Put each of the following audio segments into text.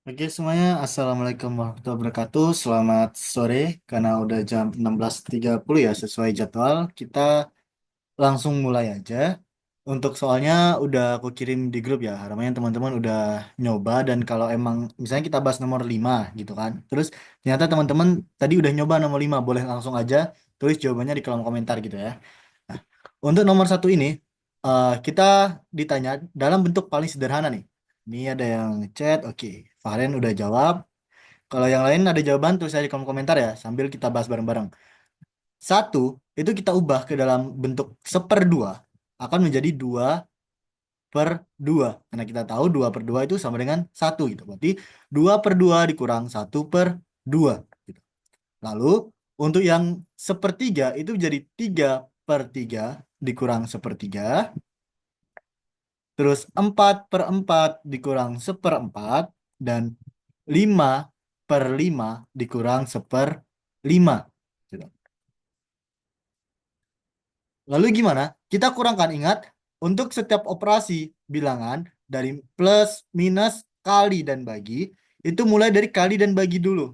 Oke semuanya, Assalamualaikum warahmatullahi wabarakatuh. Selamat sore, karena udah jam 16.30 ya sesuai jadwal. Kita langsung mulai aja. Untuk soalnya udah aku kirim di grup ya, harapannya teman-teman udah nyoba. Dan kalau emang misalnya kita bahas nomor 5 gitu kan. Terus ternyata teman-teman tadi udah nyoba nomor 5, boleh langsung aja tulis jawabannya di kolom komentar gitu ya. Nah, untuk nomor satu ini, kita ditanya dalam bentuk paling sederhana nih. Ini ada yang chat, oke. Faren udah jawab. Kalau yang lain ada jawaban, tulis aja di kolom komentar ya, sambil kita bahas bareng-bareng. Satu, itu kita ubah ke dalam bentuk seperdua, akan menjadi 2/2. Karena kita tahu 2/2 itu sama dengan 1 gitu. Berarti 2/2 dikurang 1/2 gitu. Lalu, untuk yang sepertiga itu jadi 3/3 dikurang sepertiga. Terus 4/4 dikurang seperempat. Dan 5/5 dikurang seperlima. Gitu. Lalu gimana? Kita kurangkan, ingat, untuk setiap operasi bilangan dari plus, minus, kali, dan bagi, itu mulai dari kali dan bagi dulu.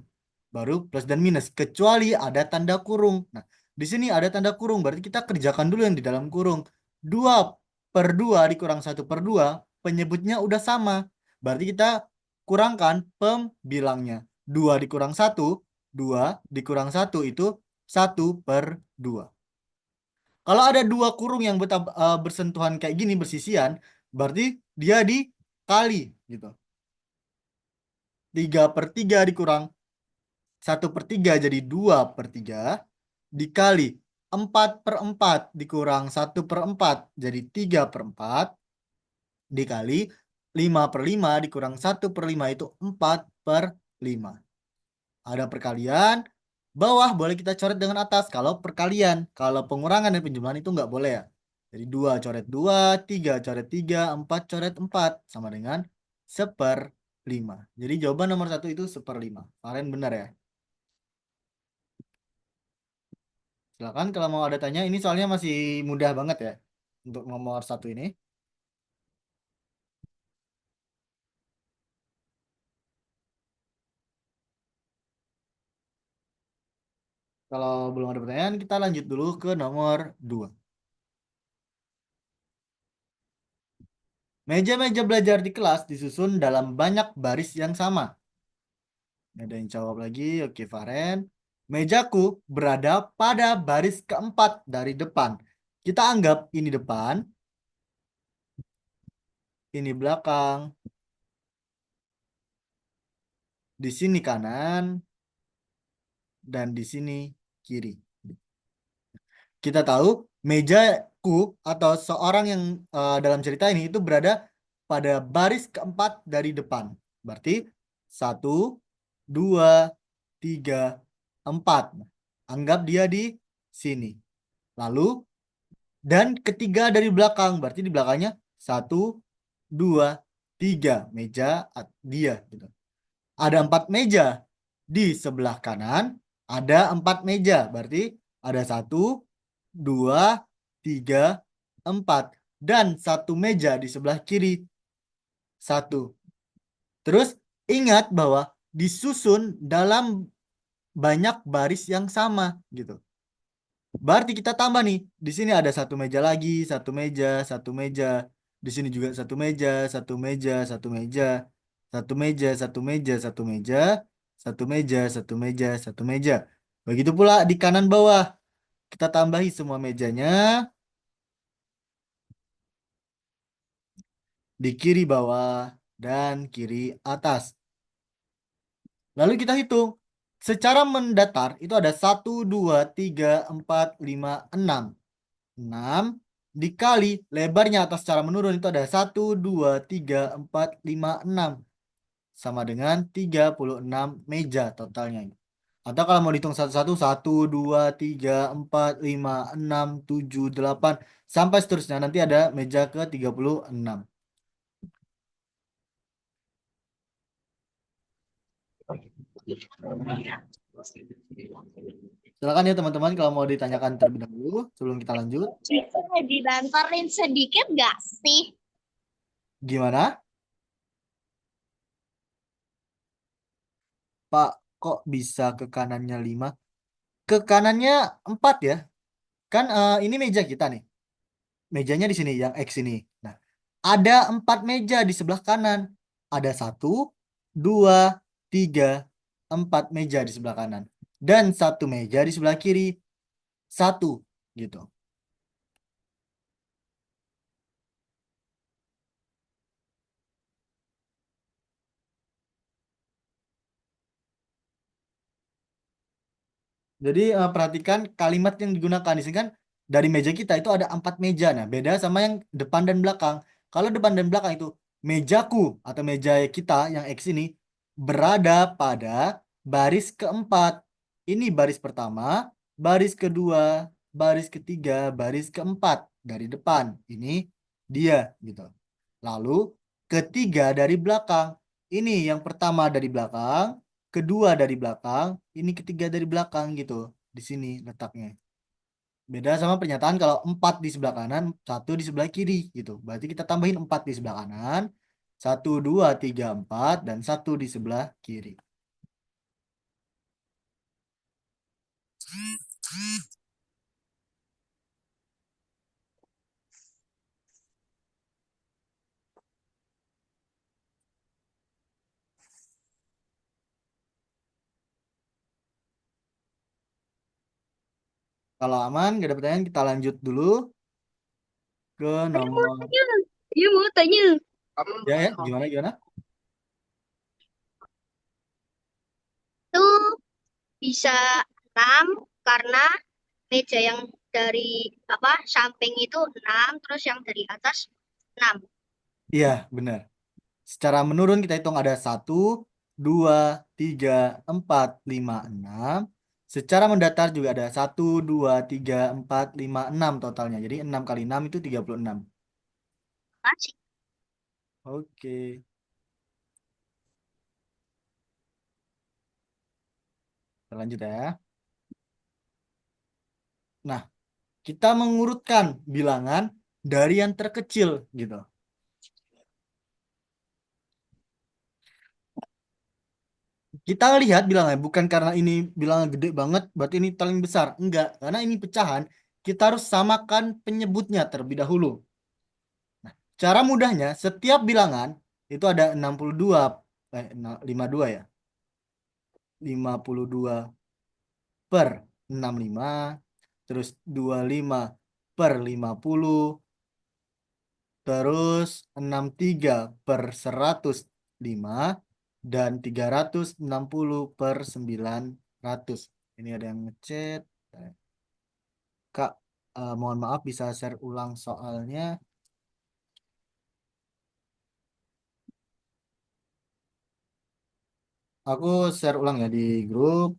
Baru plus dan minus, kecuali ada tanda kurung. Nah, di sini ada tanda kurung, berarti kita kerjakan dulu yang di dalam kurung. 2/2 dikurang 1/2, penyebutnya udah sama. Berarti kita kurangkan pembilangnya. 2 dikurang 1, 2 dikurang 1 itu 1/2. Kalau ada dua kurung yang bersentuhan kayak gini, bersisian, berarti dia dikali gitu. 3/3 dikurang 1/3 jadi 2/3, dikali 4/4 dikurang 1/4 jadi 3/4, dikali 5/5 dikurang 1/5 itu 4/5. Ada perkalian, bawah boleh kita coret dengan atas kalau perkalian. Kalau pengurangan dan penjumlahan itu nggak boleh ya. Jadi 2 coret 2, 3 coret 3, 4 coret 4 sama dengan 1/5. Jadi jawaban nomor satu itu 1/5. Kalian benar ya. Silakan kalau mau ada tanya. Ini soalnya masih mudah banget ya untuk nomor satu ini. Kalau belum ada pertanyaan, kita lanjut dulu ke nomor 2. Meja-meja belajar di kelas disusun dalam banyak baris yang sama. Ada yang jawab lagi. Oke, Faren. Mejaku berada pada baris keempat dari depan. Kita anggap ini depan, ini belakang, di sini kanan, dan di sini kiri. Kita tahu mejaku atau seorang yang dalam cerita ini itu berada pada baris keempat dari depan. Berarti 1, 2, 3, 4. Anggap dia di sini. Lalu dan ketiga dari belakang, berarti di belakangnya 1, 2, 3 meja dia gitu. Ada 4 meja di sebelah kanan, ada 4 meja, berarti ada 1, 2, 3, 4 dan satu meja di sebelah kiri, 1. Terus ingat bahwa disusun dalam banyak baris yang sama gitu. Berarti kita tambah nih. Di sini ada satu meja lagi, satu meja, satu meja. Di sini juga satu meja, satu meja, satu meja, satu meja, satu meja, satu meja, satu meja, satu meja, satu meja. Begitu pula di kanan bawah. Kita tambahi semua mejanya di kiri bawah dan kiri atas. Lalu kita hitung. Secara mendatar itu ada 1, 2, 3, 4, 5, 6. 6 dikali lebarnya atas secara menurun itu ada 1, 2, 3, 4, 5, 6 sama dengan 36 meja totalnya. Atau kalau mau dihitung satu-satu, 1, 2, 3, 4, 5, 6, 7, 8 sampai seterusnya, nanti ada meja ke 36. Silakan ya teman-teman kalau mau ditanyakan terlebih dahulu sebelum kita lanjut. Bisa dibantarin sedikit gak sih? Gimana? Pak, kok bisa ke kanannya 5? Ke kanannya 4 ya. Kan ini meja kita nih. Mejanya di sini, yang X ini. Nah, ada 4 meja di sebelah kanan. Ada 1, 2, 3, 4 meja di sebelah kanan. Dan 1 meja di sebelah kiri. 1, gitu. Jadi perhatikan kalimat yang digunakan di sini kan dari meja kita itu ada 4 meja. Nah, beda sama yang depan dan belakang. Kalau depan dan belakang itu mejaku atau meja kita yang X ini berada pada baris keempat. Ini baris pertama, baris kedua, baris ketiga, baris keempat dari depan. Ini dia gitu. Lalu ketiga dari belakang. Ini yang pertama dari belakang, kedua dari belakang, ini ketiga dari belakang gitu. Di sini letaknya. Beda sama pernyataan kalau 4 di sebelah kanan, 1 di sebelah kiri gitu. Berarti kita tambahin 4 di sebelah kanan, 1, 2, 3, 4, dan 1 di sebelah kiri. Kalau aman, gak ada pertanyaan, kita lanjut dulu ke Saya mau nomor... tanya. Iya mau tanya. Ya, ya, gimana, gimana? Itu bisa 6 karena meja yang dari apa samping itu 6 terus yang dari atas 6. Iya, benar. Secara menurun kita hitung ada 1, 2, 3, 4, 5, 6. Secara mendatar juga ada 1, 2, 3, 4, 5, 6 totalnya. Jadi 6 kali 6 itu 36. Masih. Oke, kita lanjut ya. Nah, kita mengurutkan bilangan dari yang terkecil gitu. Kita lihat bilangannya bukan karena ini bilangan gede banget, berarti ini paling besar. Enggak, karena ini pecahan, kita harus samakan penyebutnya terlebih dahulu. Cara mudahnya, setiap bilangan itu ada 62, 52 ya. 52 per 65, terus 25 per 50, terus 63 per 105, dan 360 per 900. Ini ada yang ngechat. Kak, mohon maaf bisa share ulang soalnya. Aku share ulang ya di grup.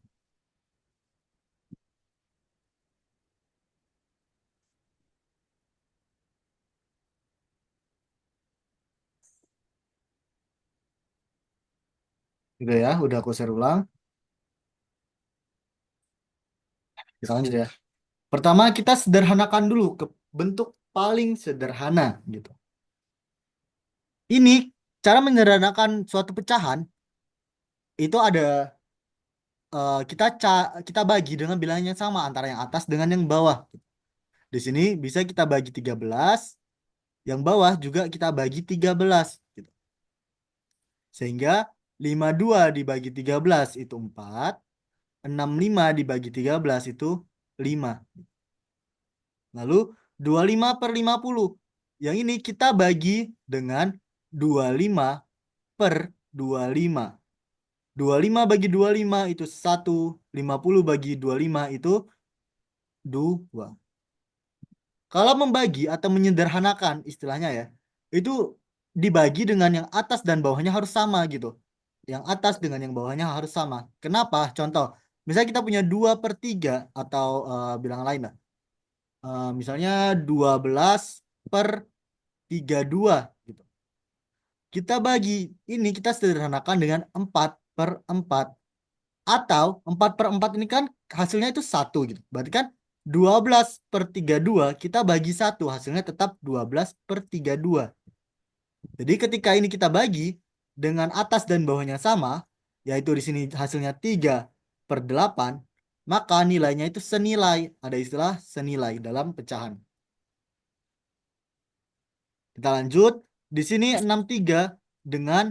Gitu ya, udah aku share ulang. Kita lanjut ya. Pertama kita sederhanakan dulu ke bentuk paling sederhana gitu. Ini cara menyederhanakan suatu pecahan itu ada kita bagi dengan bilangan yang sama antara yang atas dengan yang bawah. Di sini bisa kita bagi 13, yang bawah juga kita bagi 13 gitu. Sehingga 52 dibagi 13 itu 4, 65 dibagi 13 itu 5. Lalu 25 per 50. Yang ini kita bagi dengan 25 per 25. 25 bagi 25 itu 1. 50 bagi 25 itu 2. Kalau membagi atau menyederhanakan istilahnya ya, itu dibagi dengan yang atas dan bawahnya harus sama gitu. Yang atas dengan yang bawahnya harus sama. Kenapa? Contoh, misalnya kita punya 2 per 3 atau bilangan lain lah. Misalnya 12 per 32 gitu. Kita bagi ini kita sederhanakan dengan 4 per 4. Atau 4 per 4 ini kan hasilnya itu 1 gitu. Berarti kan 12 per 32 kita bagi 1. Hasilnya tetap 12 per 32. Jadi ketika ini kita bagi dengan atas dan bawahnya sama, yaitu di sini hasilnya 3/8, maka nilainya itu senilai. Ada istilah senilai dalam pecahan. Kita lanjut. Di sini 63 dengan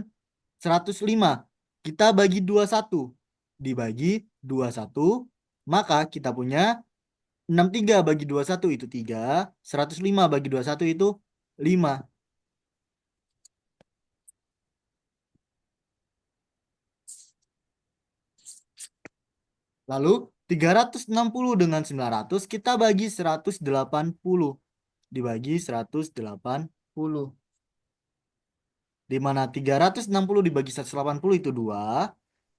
105. Kita bagi 21. Dibagi 21, maka kita punya 63 bagi 21 itu 3, 105 bagi 21 itu 5. Lalu 360 dengan 900 kita bagi 180. Dibagi 180. Di mana 360 dibagi 180 itu 2.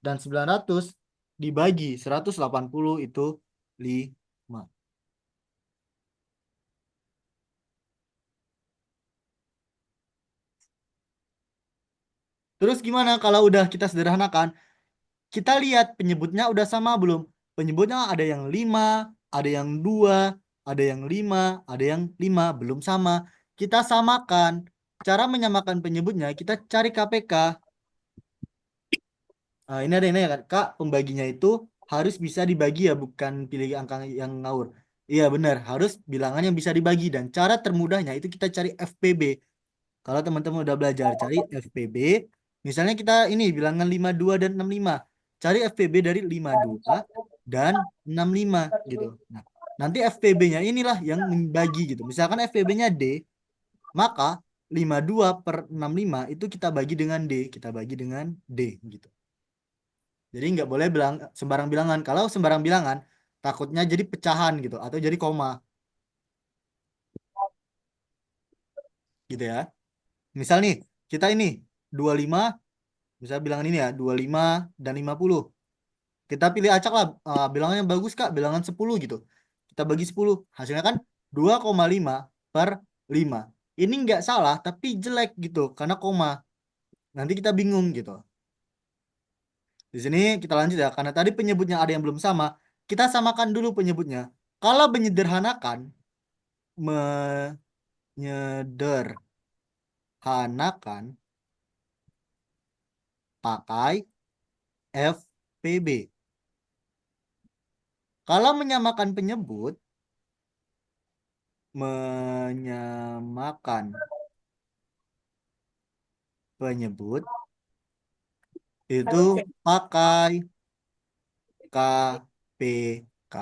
Dan 900 dibagi 180 itu 5. Terus gimana kalau udah kita sederhanakan? Kita lihat penyebutnya udah sama belum? Penyebutnya ada yang 5, ada yang 2, ada yang 5, ada yang 5. Belum sama. Kita samakan. Cara menyamakan penyebutnya, kita cari KPK. Ini ada yang nanya kan, Kak, pembaginya itu harus bisa dibagi ya, bukan pilih angka yang ngawur. Iya benar, harus bilangan yang bisa dibagi. Dan cara termudahnya itu kita cari FPB. Kalau teman-teman udah belajar cari FPB, misalnya kita ini bilangan 52 dan 65. Cari FPB dari 52 dan 65 gitu. Nah, nanti FPB-nya inilah yang membagi gitu. Misalkan FPB-nya D, maka 52/65 itu kita bagi dengan D, kita bagi dengan D gitu. Jadi nggak boleh bilang sembarang bilangan. Kalau sembarang bilangan, takutnya jadi pecahan gitu atau jadi koma gitu ya. Misal nih, kita ini 25, misal bilangan ini ya, 25 dan 50. Kita pilih acak lah, bilangan yang bagus Kak, bilangan 10 gitu. Kita bagi 10, hasilnya kan 2,5/5. Ini nggak salah, tapi jelek gitu, karena koma. Nanti kita bingung gitu. Di sini kita lanjut ya, karena tadi penyebutnya ada yang belum sama. Kita samakan dulu penyebutnya. Kalau menyederhanakan, menyederhanakan pakai FPB. Kalau menyamakan penyebut, menyamakan penyebut itu pakai KPK.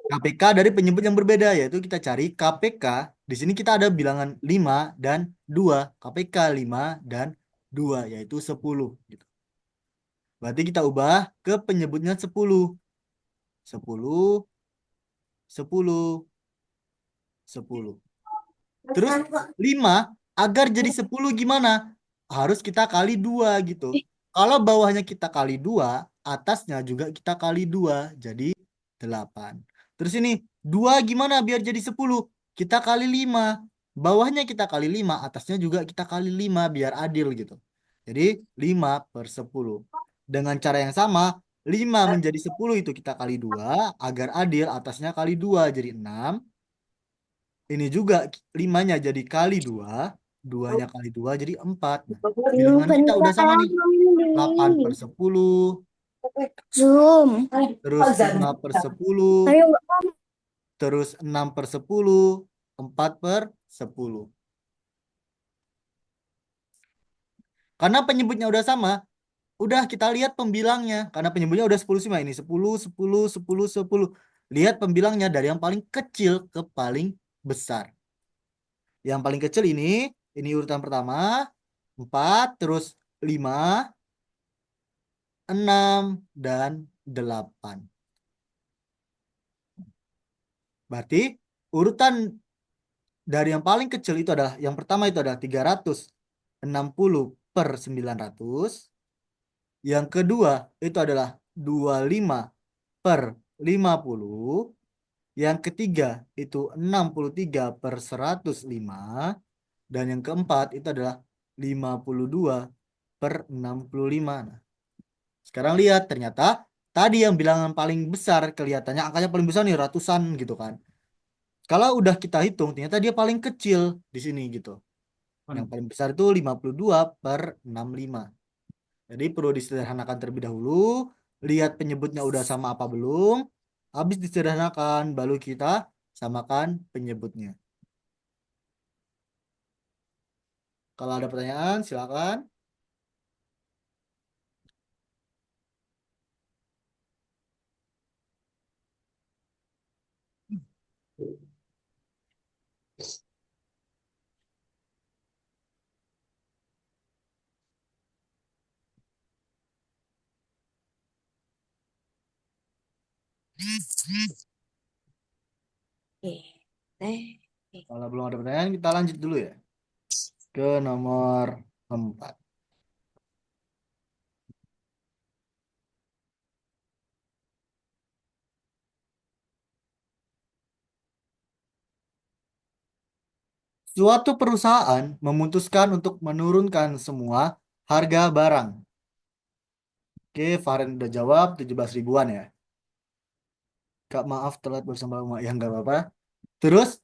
KPK dari penyebut yang berbeda, yaitu kita cari KPK. Di sini kita ada bilangan 5 dan 2. KPK 5 dan 2 yaitu 10 gitu. Berarti kita ubah ke penyebutnya 10. 10, 10, 10. Terus 5 agar jadi 10 gimana? Harus kita kali 2 gitu. Kalau bawahnya kita kali 2, atasnya juga kita kali 2 jadi 8. Terus ini 2 gimana biar jadi 10? Kita kali 5. Bawahnya kita kali 5, atasnya juga kita kali 5 biar adil gitu. Jadi 5/10. Dengan cara yang sama, 5 menjadi 10 itu kita kali 2 agar adil, atasnya kali 2 jadi 6. Ini juga 5-nya jadi kali 2, 2-nya kali 2 jadi 4. Nah, bilangan kita udah sama nih. 8/10, Zoom. terus 5/10, Ayo, terus 6/10, 4/10. Karena penyebutnya udah sama, udah kita lihat pembilangnya. Karena penyebutnya udah 10 semua ini. 10, 10, 10, 10. Lihat pembilangnya dari yang paling kecil ke paling besar. Yang paling kecil ini urutan pertama, 4, terus 5, 6, dan 8. Berarti urutan dari yang paling kecil itu adalah, yang pertama itu adalah 360/900. Yang kedua itu adalah 25/50. Yang ketiga itu 63/105. Dan yang keempat itu adalah 52/65. Nah, sekarang lihat, ternyata tadi yang bilangan paling besar kelihatannya angkanya paling besar nih ratusan gitu kan. Kalau udah kita hitung, ternyata dia paling kecil di sini gitu. Yang paling besar itu 52/65. Jadi perlu disederhanakan terlebih dahulu. Lihat penyebutnya udah sama apa belum. Habis disederhanakan, baru kita samakan penyebutnya. Kalau ada pertanyaan, silakan. Kalau belum ada pertanyaan, kita lanjut dulu ya. Ke nomor 4. Suatu perusahaan memutuskan untuk menurunkan semua harga barang. Oke, Faren udah jawab 17 ribuan ya. Kak, maaf telat bersama Mak. Ya nggak apa-apa. Terus,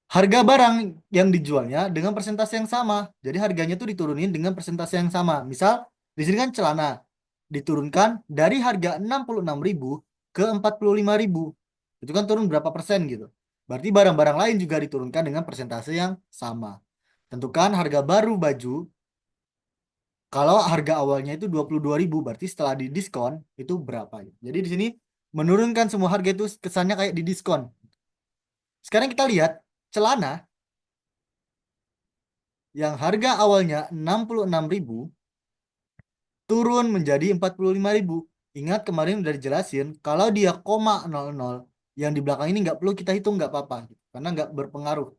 harga barang yang dijualnya dengan persentase yang sama. Jadi harganya tuh diturunin dengan persentase yang sama. Misal, di sini kan celana diturunkan dari harga 66.000 ke 45.000. Itu kan turun berapa persen gitu. Berarti barang-barang lain juga diturunkan dengan persentase yang sama. Tentukan harga baru baju. Kalau harga awalnya itu 22.000, berarti setelah didiskon itu berapa? Jadi di sini menurunkan semua harga itu kesannya kayak didiskon. Sekarang kita lihat celana yang harga awalnya 66.000 turun menjadi 45.000. Ingat kemarin udah dijelasin kalau dia koma 00 yang di belakang ini nggak perlu kita hitung nggak apa-apa karena nggak berpengaruh.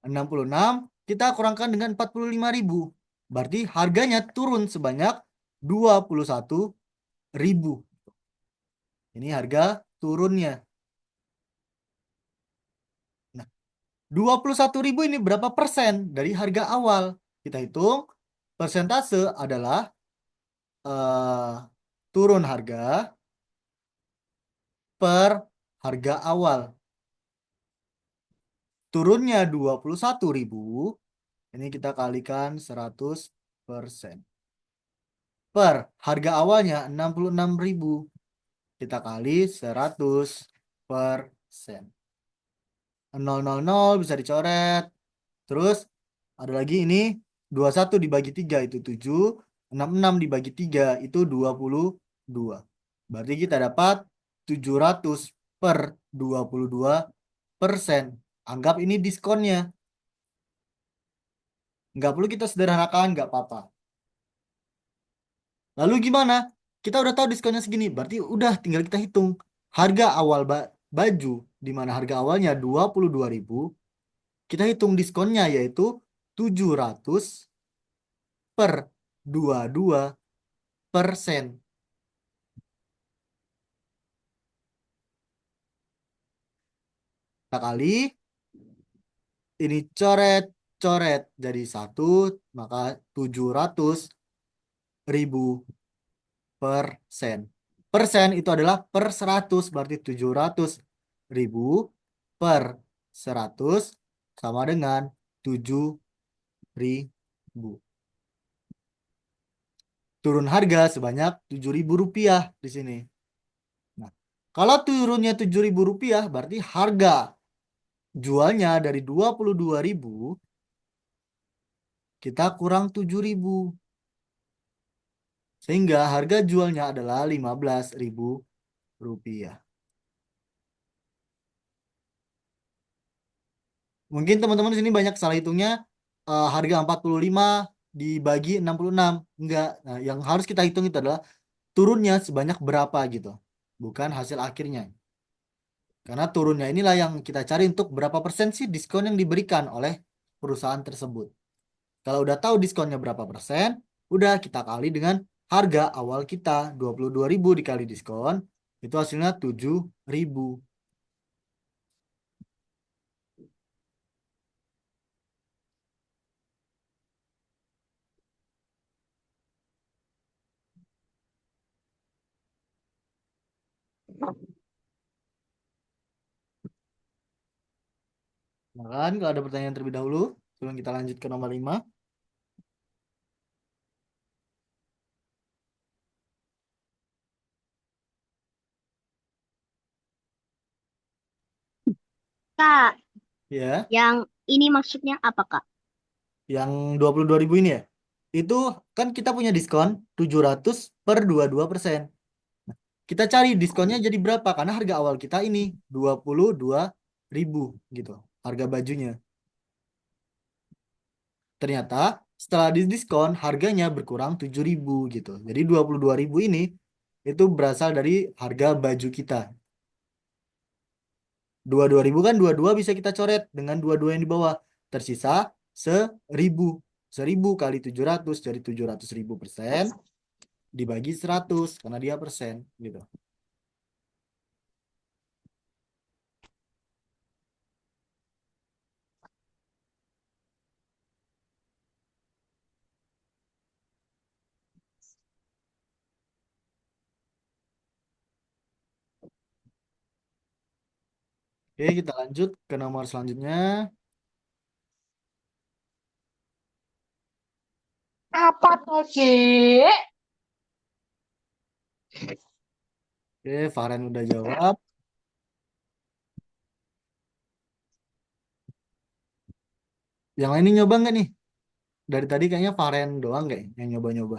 66 kita kurangkan dengan 45.000. Berarti harganya turun sebanyak 21.000. Ini harga turunnya. Nah, 21.000 ini berapa persen dari harga awal? Kita hitung persentase adalah eh, turun harga per harga awal. Turunnya 21.000, ini kita kalikan 100%. Per harga awalnya 66.000, kita kali 100%. 000 bisa dicoret. Terus ada lagi ini 21 dibagi 3 itu 7, 66 dibagi 3 itu 22. Berarti kita dapat 700 per 22%. Anggap ini diskonnya. Nggak perlu kita sederhanakan, nggak apa-apa. Lalu gimana? Kita udah tahu diskonnya segini, berarti udah tinggal kita hitung. Harga awal baju, di mana harga awalnya 22.000, kita hitung diskonnya yaitu 700 per 22%. Kita kali, ini coret-coret jadi 1, maka 700.000 persen. Persen itu adalah per 100, berarti 700.000 per 100 sama dengan 7.000. Turun harga sebanyak 7.000 rupiah di sini. Nah, kalau turunnya 7.000 rupiah, berarti harga jualnya dari 22.000, kita kurang 7.000. Sehingga harga jualnya adalah 15.000 rupiah. Mungkin teman-teman di sini banyak salah hitungnya, harga 45 dibagi 66. Enggak. Nah, yang harus kita hitung itu adalah turunnya sebanyak berapa gitu. Bukan hasil akhirnya. Karena turunnya inilah yang kita cari untuk berapa persen sih diskon yang diberikan oleh perusahaan tersebut. Kalau udah tahu diskonnya berapa persen, udah kita kali dengan harga awal kita 22.000 dikali diskon, itu hasilnya 7.000. Nah kan, kalau ada pertanyaan terlebih dahulu, sebelum kita lanjut ke nomor 5. Kak, Ya, yang ini maksudnya apa, Kak? yang 22.000 ini ya. Itu kan kita punya diskon 700 per 22%. Kita cari diskonnya jadi berapa? Karena harga awal kita ini 22.000 gitu. Harga bajunya. Ternyata setelah diskon harganya berkurang 7.000 gitu. Jadi 22.000 ini itu berasal dari harga baju kita. 22.000 kan 22 bisa kita coret dengan 22 yang di bawah. Tersisa 1.000. 1.000 kali 700 dari 700.000 persen dibagi 100 karena dia persen gitu. Oke, kita lanjut ke nomor selanjutnya. Apa tuh, Ki? Oke, Faren udah jawab. Yang lain ini nyoba nggak nih? Dari tadi kayaknya Faren doang nggak ya yang nyoba-nyoba.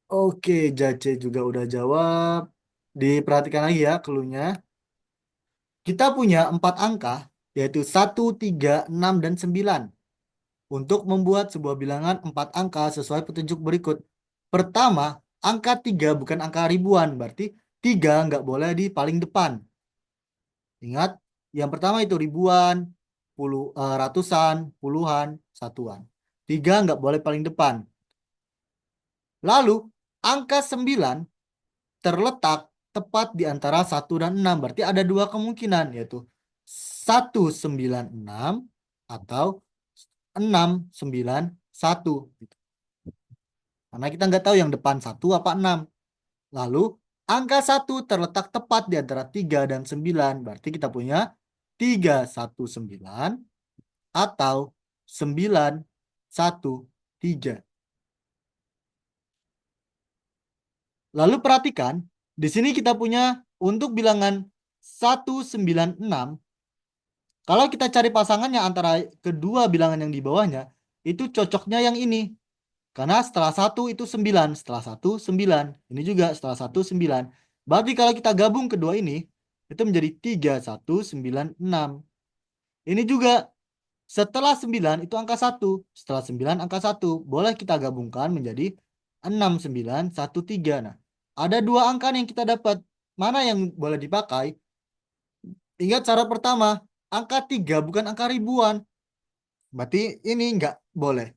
Oke, Jace juga udah jawab. Diperhatikan lagi ya clue-nya. Kita punya 4 angka, yaitu 1, 3, 6, dan 9. Untuk membuat sebuah bilangan 4 angka sesuai petunjuk berikut. Pertama, angka 3 bukan angka ribuan, berarti 3 nggak boleh di paling depan. Ingat, yang pertama itu ribuan, ratusan, puluhan, satuan. 3 nggak boleh paling depan. Lalu, angka 9 terletak tepat di antara 1 dan 6. Berarti ada dua kemungkinan, yaitu 1, 9, 6 atau 6, 9, 1. Karena kita nggak tahu yang depan 1 apa 6. Lalu, angka 1 terletak tepat di antara 3 dan 9. Berarti kita punya 3, 1, 9 atau 9, 1, 3. Lalu perhatikan, di sini kita punya untuk bilangan 1, 9, 6. Kalau kita cari pasangannya antara kedua bilangan yang di bawahnya, itu cocoknya yang ini. Karena setelah 1 itu 9, setelah 1, 9. Ini juga setelah 1, 9. Berarti kalau kita gabung kedua ini, itu menjadi 3, 1, 9, 6. Ini juga setelah 9 itu angka 1. Setelah 9 angka 1. Boleh kita gabungkan menjadi 6, 9, 1, 3. Nah, ada dua angka yang kita dapat. Mana yang boleh dipakai? Ingat cara pertama, angka 3 bukan angka ribuan. Berarti ini nggak boleh.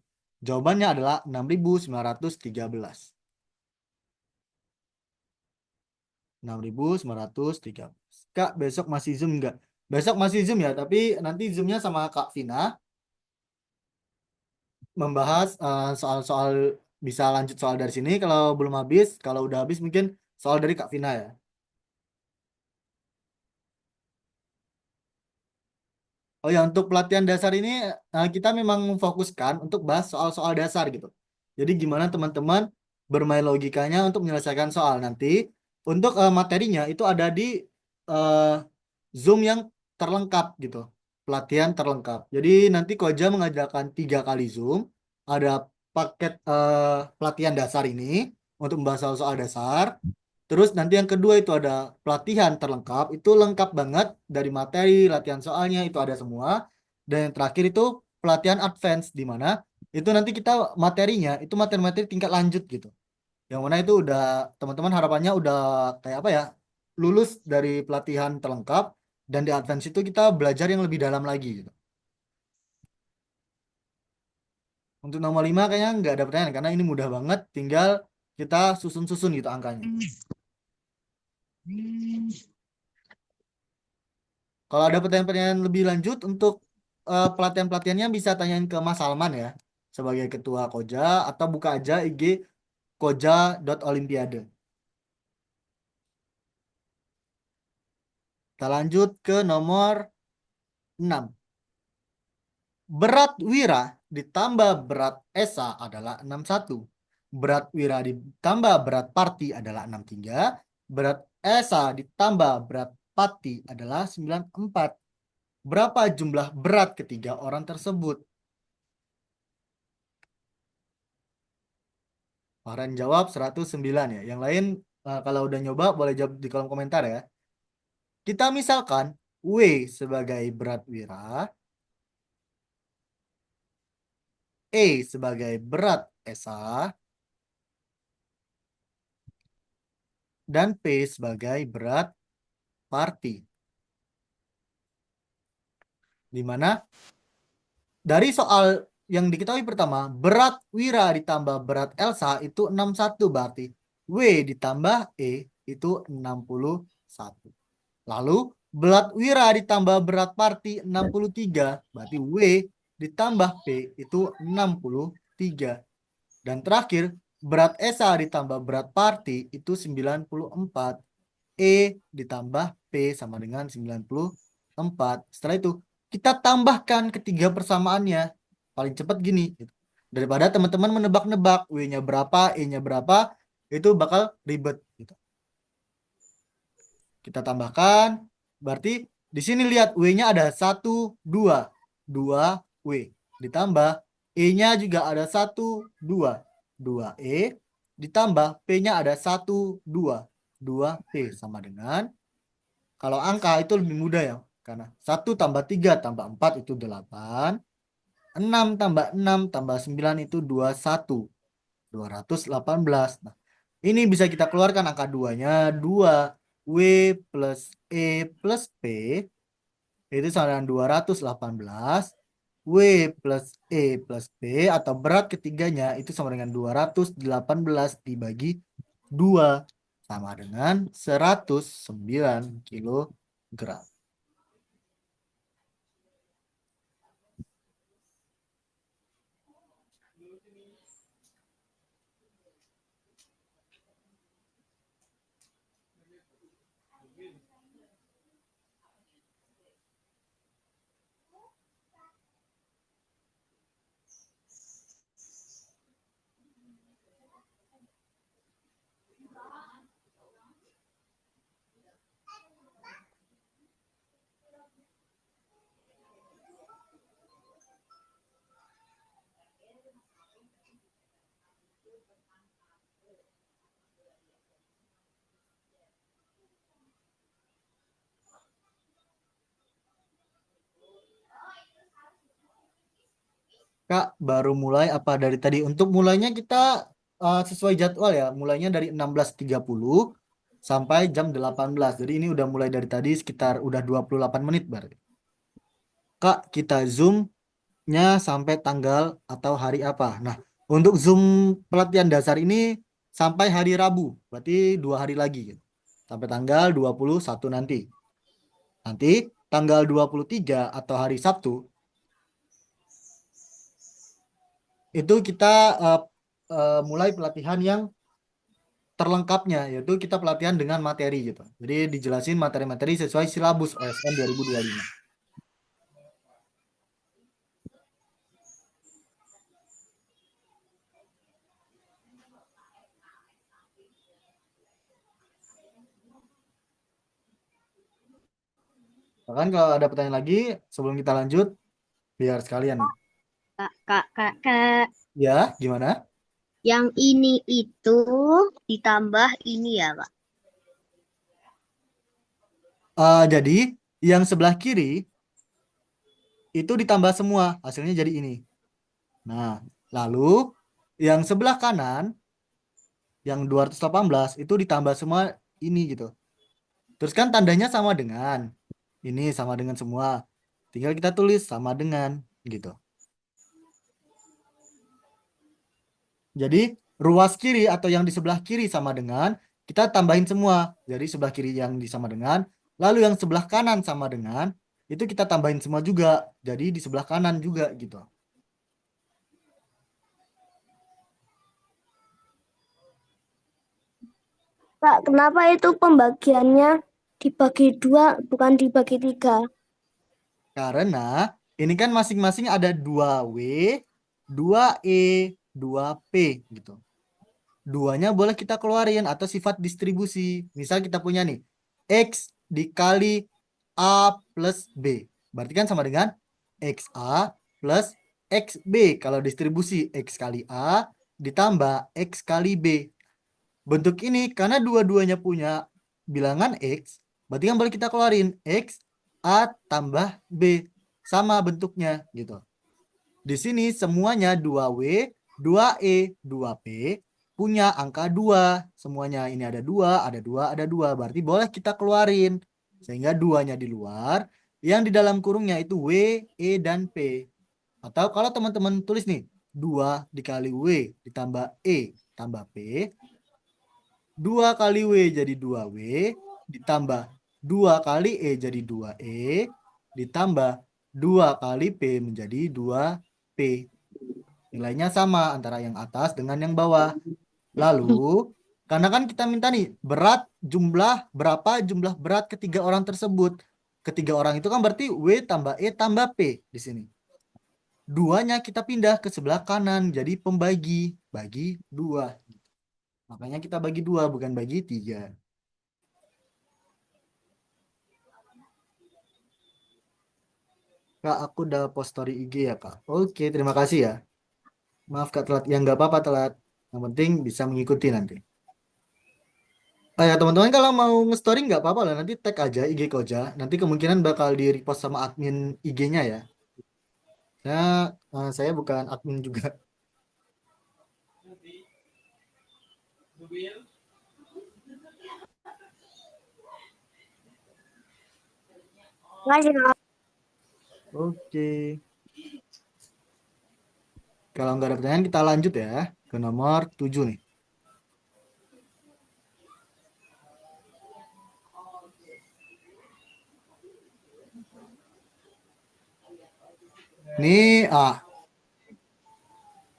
Jawabannya adalah 6.913. 6.913. Kak, besok masih Zoom nggak? Besok masih Zoom ya, tapi nanti Zoomnya sama Kak Vina membahas soal-soal bisa lanjut soal dari sini. Kalau belum habis, kalau udah habis mungkin soal dari Kak Vina ya. Oh ya, untuk pelatihan dasar ini kita memang memfokuskan untuk bahas soal-soal dasar gitu. Jadi gimana teman-teman bermain logikanya untuk menyelesaikan soal nanti. Untuk materinya itu ada di eh, Zoom yang terlengkap gitu. Pelatihan terlengkap. Jadi nanti Koja mengadakan 3 kali Zoom. Ada paket pelatihan dasar ini untuk membahas soal-soal dasar. Terus nanti yang kedua itu ada pelatihan terlengkap, itu lengkap banget dari materi, latihan soalnya itu ada semua. Dan yang terakhir itu pelatihan advance di mana itu nanti kita materinya itu materi-materi tingkat lanjut gitu. Yang mana itu udah teman-teman harapannya udah kayak apa ya? Lulus dari pelatihan terlengkap dan di advance itu kita belajar yang lebih dalam lagi gitu. Untuk nomor 5 kayaknya nggak ada pertanyaan karena ini mudah banget, tinggal kita susun-susun gitu angkanya. Kalau ada pertanyaan-pertanyaan lebih lanjut untuk pelatihan-pelatihannya bisa tanyain ke Mas Salman ya sebagai ketua Koja atau buka aja IG koja.olimpiade. Kita lanjut ke nomor 6. Berat Wira ditambah berat Esa adalah 61. Berat Wira ditambah berat Parti adalah 63. Berat Esa ditambah berat Pati adalah 94. Berapa jumlah berat ketiga orang tersebut? Farhan jawab 109 ya. Yang lain kalau udah nyoba boleh jawab di kolom komentar ya. Kita misalkan W sebagai berat Wira, E sebagai berat Esa, dan P sebagai berat Parti. Di mana dari soal yang diketahui pertama, berat Wira ditambah berat Elsa itu 61 berarti W ditambah E itu 61. Lalu berat Wira ditambah berat Parti 63 berarti W ditambah P itu 63. Dan terakhir berat Esa ditambah berat Parti itu 94. E ditambah P sama dengan 94. Setelah itu kita tambahkan ketiga persamaannya. Paling cepat gini. Gitu. Daripada teman-teman menebak-nebak W-nya berapa, E-nya berapa, itu bakal ribet. Gitu. Kita tambahkan. Berarti di sini lihat W-nya ada 1, 2. 2 W. Ditambah E-nya juga ada 1, 2. 2 E. Ditambah P-nya ada 1, 2. 2 P sama dengan, kalau angka itu lebih mudah ya. Karena 1 tambah 3 tambah 4 itu 8. 6 tambah 6 tambah 9 itu 21. 218. Nah, ini bisa kita keluarkan angka 2-nya. 2 W plus E plus P itu sama dengan 218. W plus E plus P atau berat ketiganya itu sama dengan 218 dibagi 2 sama dengan 109 kilogram. Kak, baru mulai apa dari tadi? Untuk mulainya kita sesuai jadwal ya. Mulainya dari 16.30 sampai jam 18. Jadi ini udah mulai dari tadi sekitar udah 28 menit berarti. Kak, kita Zoom-nya sampai tanggal atau hari apa? Nah, untuk Zoom pelatihan dasar ini sampai hari Rabu. Berarti 2 hari lagi. Gitu. Sampai tanggal 21 nanti. Nanti tanggal 23 atau hari Sabtu itu kita mulai pelatihan yang terlengkapnya, yaitu kita pelatihan dengan materi gitu. Jadi dijelasin materi-materi sesuai silabus OSN 2025. Bahkan kalau ada pertanyaan lagi sebelum kita lanjut, biar sekalian nih. Kak. Ya, gimana? Yang ini itu ditambah ini ya, Pak. Jadi yang sebelah kiri itu ditambah semua, hasilnya jadi ini. Nah, lalu yang sebelah kanan, yang 218 itu ditambah semua ini gitu. Terus kan tandanya sama dengan ini sama dengan semua. Tinggal kita tulis sama dengan gitu. Jadi ruas kiri atau yang di sebelah kiri sama dengan kita tambahin semua. Jadi sebelah kiri yang di sama dengan, lalu yang sebelah kanan sama dengan itu kita tambahin semua juga. Jadi di sebelah kanan juga gitu. Kak, kenapa itu pembagiannya Dibagi 2, bukan dibagi 3. Karena ini kan masing-masing ada 2W, 2E, 2P gitu. Duanya boleh kita keluarin atau sifat distribusi. Misal kita punya nih, X dikali A plus B. Berarti kan sama dengan XA plus XB. Kalau distribusi X kali A ditambah X kali B. Bentuk ini karena dua-duanya punya bilangan X, berarti kan boleh kita keluarin X A tambah B. Sama bentuknya gitu. Di sini semuanya 2W, 2E, 2P punya angka 2. Semuanya ini ada 2, ada 2, ada 2. Berarti boleh kita keluarin. Sehingga duanya di luar. Yang di dalam kurungnya itu W, E, dan P. Atau kalau teman-teman tulis nih. 2 dikali W ditambah E tambah P. 2 kali W jadi 2W. Ditambah 2 kali E jadi 2E. Ditambah 2 kali P menjadi 2P. Nilainya sama antara yang atas dengan yang bawah. Lalu, karena kan kita minta nih berat jumlah berapa jumlah berat ketiga orang tersebut. Ketiga orang itu kan berarti W tambah E tambah P di sini. Duanya kita pindah ke sebelah kanan jadi pembagi. Bagi 2. Makanya kita bagi 2 bukan bagi 3. Kak, aku udah post story IG ya, Kak. Oke, terima kasih ya. Maaf, Kak, telat. Ya, nggak apa-apa telat. Yang penting bisa mengikuti nanti. Oh ya, teman-teman kalau mau nge-story nggak apa-apa lah. Nanti tag aja IG Koja. Nanti kemungkinan bakal di-repost sama admin IG-nya ya. Saya bukan admin juga. Makasih, Kak. Oke. Kalau nggak ada pertanyaan, kita lanjut ya. Ke nomor 7 nih. Nih,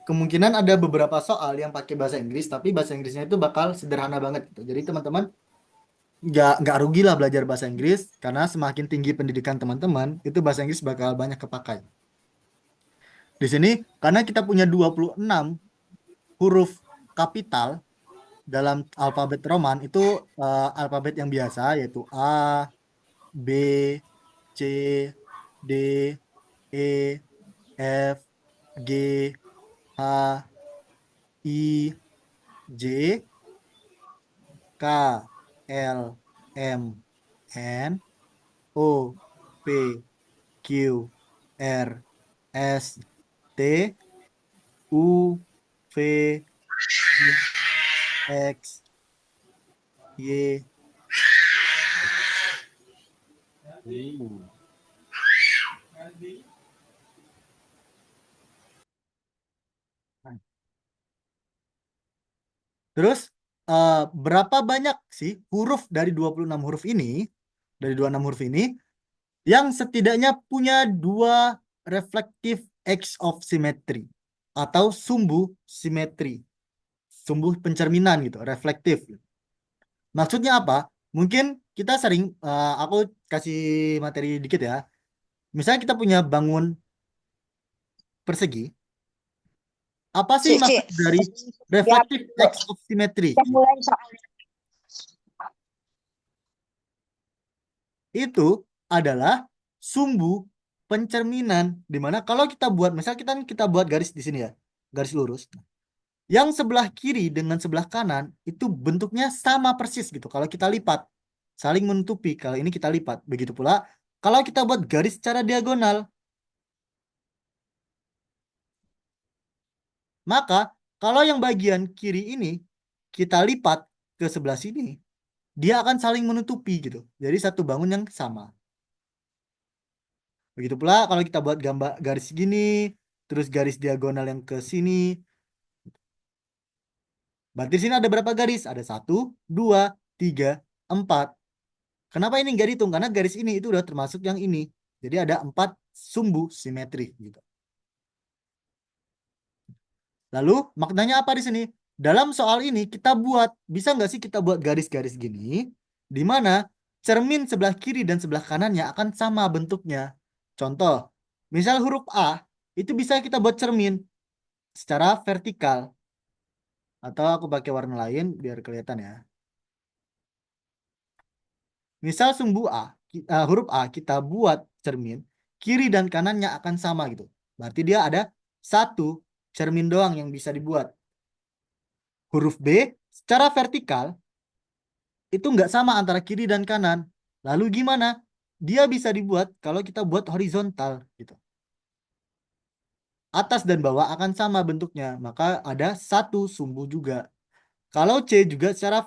kemungkinan ada beberapa soal yang pakai bahasa Inggris, tapi bahasa Inggrisnya itu bakal sederhana banget gitu. Jadi teman-teman nggak rugi lah belajar bahasa Inggris, karena semakin tinggi pendidikan teman-teman, itu bahasa Inggris bakal banyak kepakai. Di sini, karena kita punya 26 huruf kapital dalam alfabet Roman, itu alfabet yang biasa, yaitu A, B, C, D, E, F, G, H, I, J, K, L, M, N, O, P, Q, R, S, T, U, V, X, Y. Terus berapa banyak sih huruf dari 26 huruf ini? Dari 26 huruf ini yang setidaknya punya dua reflective X of symmetry atau sumbu simetri, sumbu pencerminan gitu, reflektif. Maksudnya apa? Mungkin kita sering, aku kasih materi dikit ya. Misalnya kita punya bangun persegi, apa sih Cik, maksud dari siap. reflective X of symmetry? Kita mulai soal. Itu adalah sumbu pencerminan di mana kalau kita buat misal kita buat garis di sini ya, garis lurus. Yang sebelah kiri dengan sebelah kanan itu bentuknya sama persis gitu. Kalau kita lipat, saling menutupi. Kalau ini kita lipat. Begitu pula kalau kita buat garis secara diagonal, maka kalau yang bagian kiri ini kita lipat ke sebelah sini, dia akan saling menutupi gitu. Jadi satu bangun yang sama. Begitu pula kalau kita buat gambar garis gini, terus garis diagonal yang ke sini. Berarti di sini ada berapa garis? Ada 1, 2, 3, 4. Kenapa ini nggak dihitung? Karena garis ini itu udah termasuk yang ini. Jadi ada 4 sumbu simetri gitu. Lalu maknanya apa di sini? Dalam soal ini kita buat, bisa nggak sih kita buat garis-garis gini, di mana cermin sebelah kiri dan sebelah kanannya akan sama bentuknya. Contoh, misal huruf A itu bisa kita buat cermin secara vertikal. Atau aku pakai warna lain biar kelihatan ya. Misal sumbu huruf A kita buat cermin, kiri dan kanannya akan sama gitu. Berarti dia ada satu cermin doang yang bisa dibuat. Huruf B secara vertikal itu nggak sama antara kiri dan kanan. Lalu gimana? Dia bisa dibuat kalau kita buat horizontal gitu. Atas dan bawah akan sama bentuknya, maka ada satu sumbu juga. Kalau C juga secara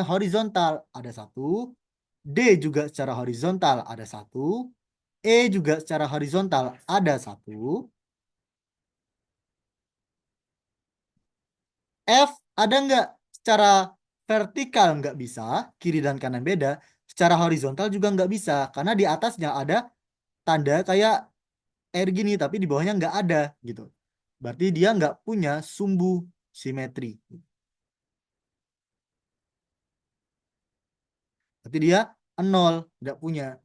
horizontal ada satu, D juga secara horizontal ada satu, E juga secara horizontal ada satu, F ada nggak secara vertikal nggak bisa, kiri dan kanan beda, secara horizontal juga nggak bisa, karena di atasnya ada tanda kayak air gini, tapi di bawahnya nggak ada gitu. Berarti dia nggak punya sumbu simetri. Berarti dia nol, nggak punya.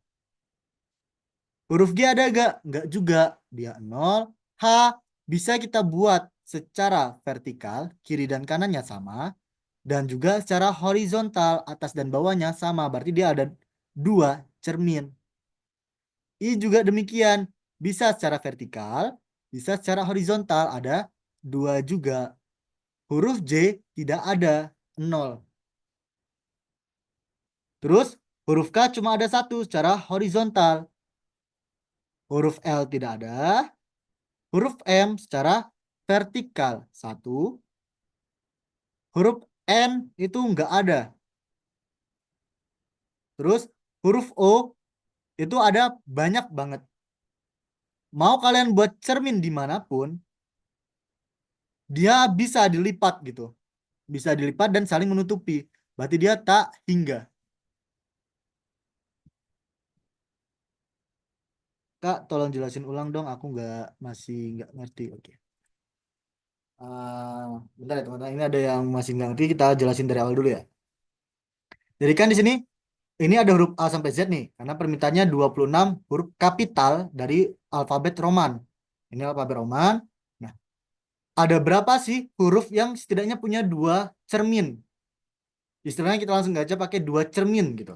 Huruf G ada gak? Nggak juga. Dia nol. H bisa kita buat secara vertikal, kiri dan kanannya sama. Dan juga secara horizontal, atas dan bawahnya sama. Berarti dia ada dua cermin. I juga demikian. Bisa secara vertikal, bisa secara horizontal. Ada dua juga. Huruf J tidak ada, nol. Terus huruf K cuma ada satu secara horizontal. Huruf L tidak ada. Huruf M secara vertikal satu. Huruf N itu nggak ada. Terus huruf O itu ada banyak banget. Mau kalian buat cermin dimanapun, dia bisa dilipat gitu. Bisa dilipat dan saling menutupi. Berarti dia tak hingga. Kak, tolong jelasin ulang dong. Aku masih nggak ngerti. Oke. Bentar ya teman-teman. Ini ada yang masih nggak ngerti. Kita jelasin dari awal dulu ya. Jadi kan di sini ini ada huruf A sampai Z nih, karena permintaannya 26 huruf kapital dari alfabet Roman. Ini alfabet Roman. Nah, ada berapa sih huruf yang setidaknya punya dua cermin? Istilahnya kita langsung aja pakai dua cermin gitu.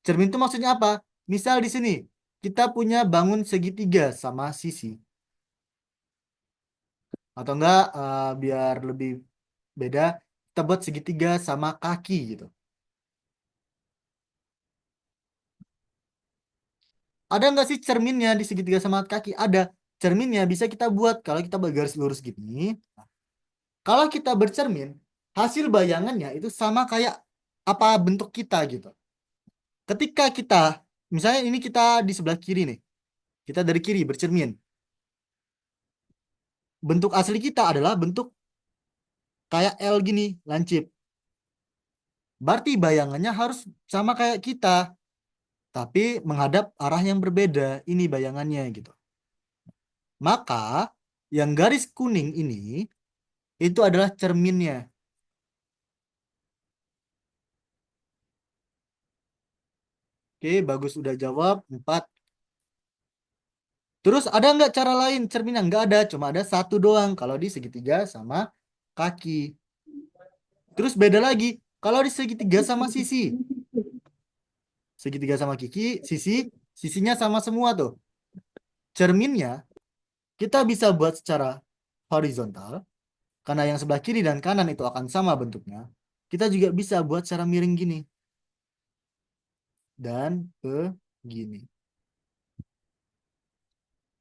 Cermin itu maksudnya apa? Misal di sini, kita punya bangun segitiga sama sisi. Atau enggak, biar lebih beda, kita buat segitiga sama kaki gitu. Ada nggak sih cerminnya di segitiga sama kaki? Ada. Cerminnya bisa kita buat kalau kita bergaris lurus gini. Kalau kita bercermin, hasil bayangannya itu sama kayak apa bentuk kita gitu. Ketika kita, misalnya ini kita di sebelah kiri nih. Kita dari kiri bercermin. Bentuk asli kita adalah bentuk kayak L gini, lancip. Berarti bayangannya harus sama kayak kita, tapi menghadap arah yang berbeda. Ini bayangannya gitu. Maka yang garis kuning ini itu adalah cerminnya. Oke, bagus udah jawab. 4. Terus ada nggak cara lain cerminnya? Nggak ada, cuma ada satu doang. Kalau di segitiga sama kaki. Terus beda lagi. Kalau di segitiga sama sisi. Segitiga sama sisinya sama semua tuh. Cerminnya kita bisa buat secara horizontal. Karena yang sebelah kiri dan kanan itu akan sama bentuknya. Kita juga bisa buat secara miring gini. Dan begini.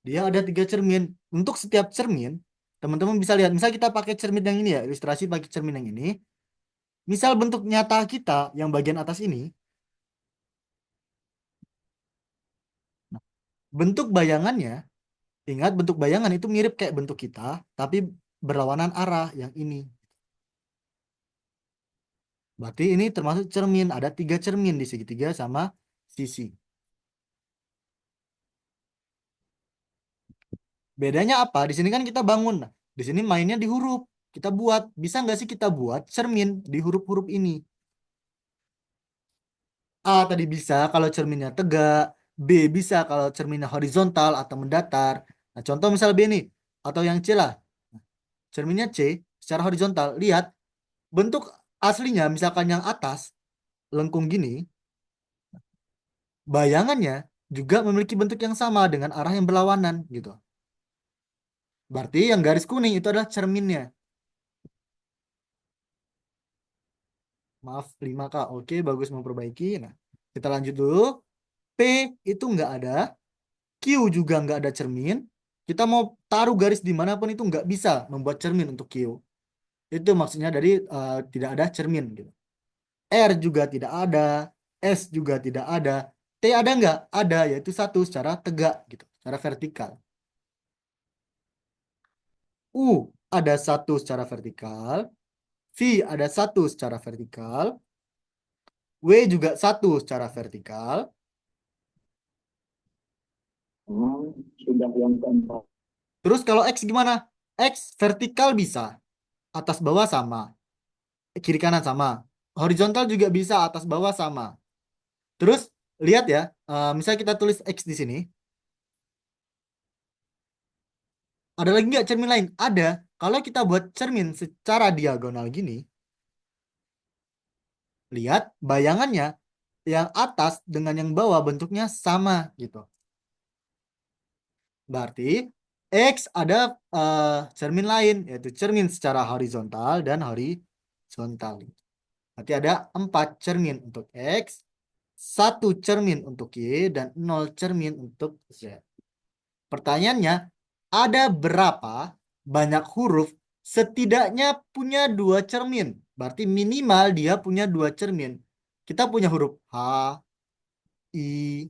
Dia ada 3 cermin. Untuk setiap cermin, teman-teman bisa lihat. Misal kita pakai cermin yang ini ya, ilustrasi pakai cermin yang ini. Misal bentuk nyata kita yang bagian atas ini, bentuk bayangannya, ingat bentuk bayangan itu mirip kayak bentuk kita, tapi berlawanan arah yang ini. Berarti ini termasuk cermin. Ada 3 cermin di segitiga sama sisi. Bedanya apa? Di sini kan kita bangun. Nah, di sini mainnya di huruf. Kita buat. Bisa nggak sih kita buat cermin di huruf-huruf ini? A tadi bisa kalau cerminnya tegak, B bisa kalau cerminnya horizontal atau mendatar. Nah, contoh misal B nih, atau yang C lah. Cerminnya C secara horizontal, lihat bentuk aslinya misalkan yang atas lengkung gini, bayangannya juga memiliki bentuk yang sama dengan arah yang berlawanan gitu. Berarti yang garis kuning itu adalah cerminnya. Maaf, 5K. Oke, bagus memperbaiki. Nah, kita lanjut dulu. P itu nggak ada. Q juga nggak ada cermin. Kita mau taruh garis dimanapun itu nggak bisa membuat cermin untuk Q. Itu maksudnya dari tidak ada cermin gitu. R juga tidak ada. S juga tidak ada. T ada nggak? Ada, yaitu satu secara tegak gitu, secara vertikal. U ada satu secara vertikal. V ada satu secara vertikal. W juga satu secara vertikal. Sudah yang keempat. Terus kalau X gimana? X vertikal bisa, atas bawah sama, kiri kanan sama. Horizontal juga bisa, atas bawah sama. Terus lihat ya, misalnya kita tulis X di sini. Ada lagi nggak cermin lain? Ada. Kalau kita buat cermin secara diagonal gini, lihat bayangannya yang atas dengan yang bawah bentuknya sama gitu. Berarti X ada cermin lain, yaitu cermin secara horizontal dan horizontal. Berarti ada 4 cermin untuk X, satu cermin untuk Y, dan 0 cermin untuk Z. Pertanyaannya, ada berapa banyak huruf setidaknya punya 2 cermin? Berarti minimal dia punya 2 cermin. Kita punya huruf H, I,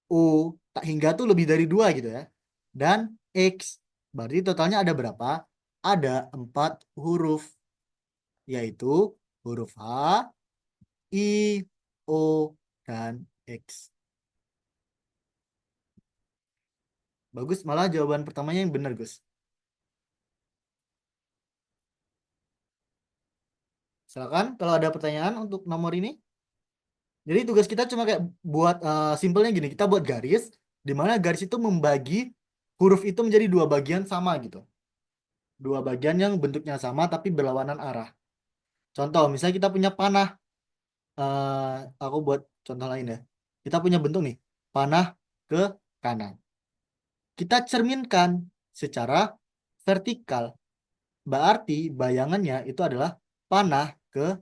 O, tak hingga tuh lebih dari 2 gitu ya. Dan X. Berarti totalnya ada berapa? Ada 4 huruf. Yaitu huruf H, I, O, dan X. Bagus, malah jawaban pertamanya yang benar, Gus. Silakan kalau ada pertanyaan untuk nomor ini. Jadi tugas kita cuma kayak buat simpelnya gini, kita buat garis, di mana garis itu membagi huruf itu menjadi 2 bagian sama gitu. 2 bagian yang bentuknya sama tapi berlawanan arah. Contoh, misalnya kita punya panah, aku buat contoh lain ya. Kita punya bentuk nih, panah ke kanan. Kita cerminkan secara vertikal. Berarti bayangannya itu adalah panah ke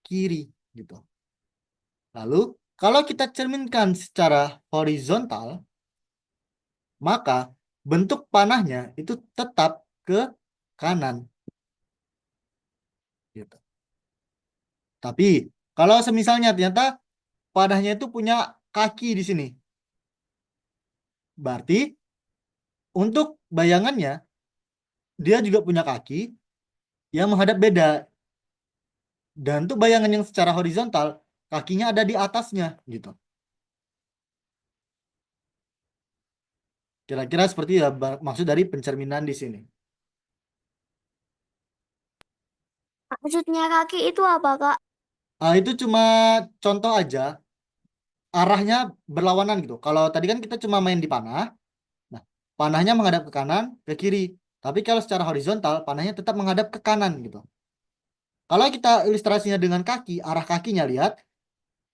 kiri gitu. Lalu kalau kita cerminkan secara horizontal, maka bentuk panahnya itu tetap ke kanan gitu. Tapi kalau semisalnya ternyata panahnya itu punya kaki di sini, berarti untuk bayangannya dia juga punya kaki yang menghadap beda. Dan untuk bayangan yang secara horizontal, kakinya ada di atasnya gitu. Kira-kira seperti ya maksud dari pencerminan di sini. Maksudnya kaki itu apa, Kak? Itu cuma contoh aja, arahnya berlawanan gitu. Kalau tadi kan kita cuma main di panah, nah panahnya menghadap ke kanan, ke kiri. Tapi kalau secara horizontal, panahnya tetap menghadap ke kanan gitu. Kalau kita ilustrasinya dengan kaki, arah kakinya lihat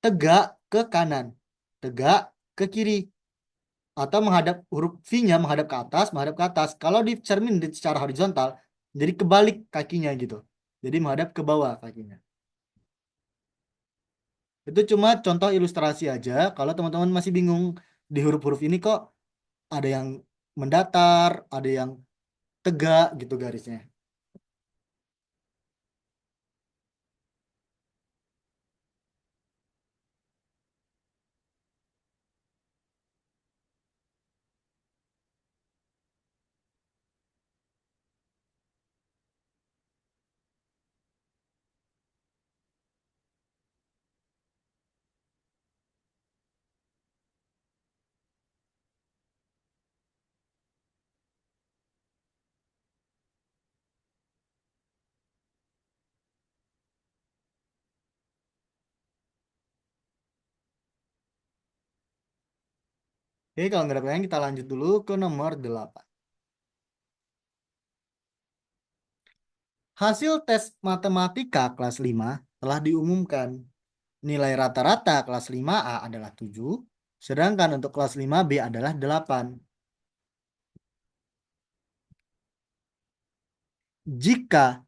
tegak ke kanan, tegak ke kiri, atau menghadap huruf V-nya menghadap ke atas, menghadap ke atas. Kalau di cermin secara horizontal, jadi kebalik kakinya gitu. Jadi menghadap ke bawah kakinya. Itu cuma contoh ilustrasi aja. Kalau teman-teman masih bingung di huruf-huruf ini kok ada yang mendatar, ada yang tegak gitu garisnya. Oke, kalau nggak ada pertanyaan kita lanjut dulu ke nomor 8. Hasil tes matematika kelas 5 telah diumumkan. Nilai rata-rata kelas 5A adalah 7, sedangkan untuk kelas 5B adalah 8. Jika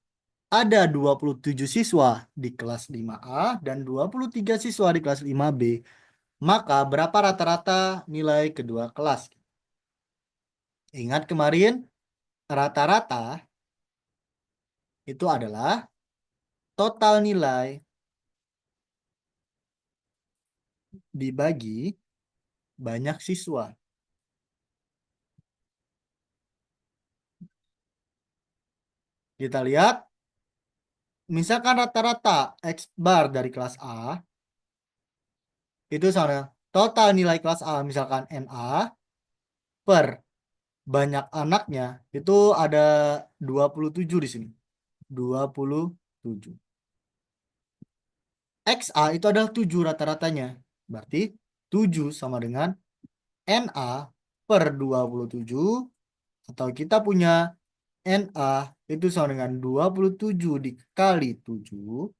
ada 27 siswa di kelas 5A dan 23 siswa di kelas 5B, maka berapa rata-rata nilai kedua kelas? Ingat kemarin, rata-rata itu adalah total nilai dibagi banyak siswa. Kita lihat, misalkan rata-rata X bar dari kelas A, itu sama total nilai kelas A, misalkan NA, per banyak anaknya, itu ada 27 di sini. 27. XA itu adalah 7 rata-ratanya. Berarti 7 sama dengan NA per 27, atau kita punya NA itu sama dengan 27 dikali 7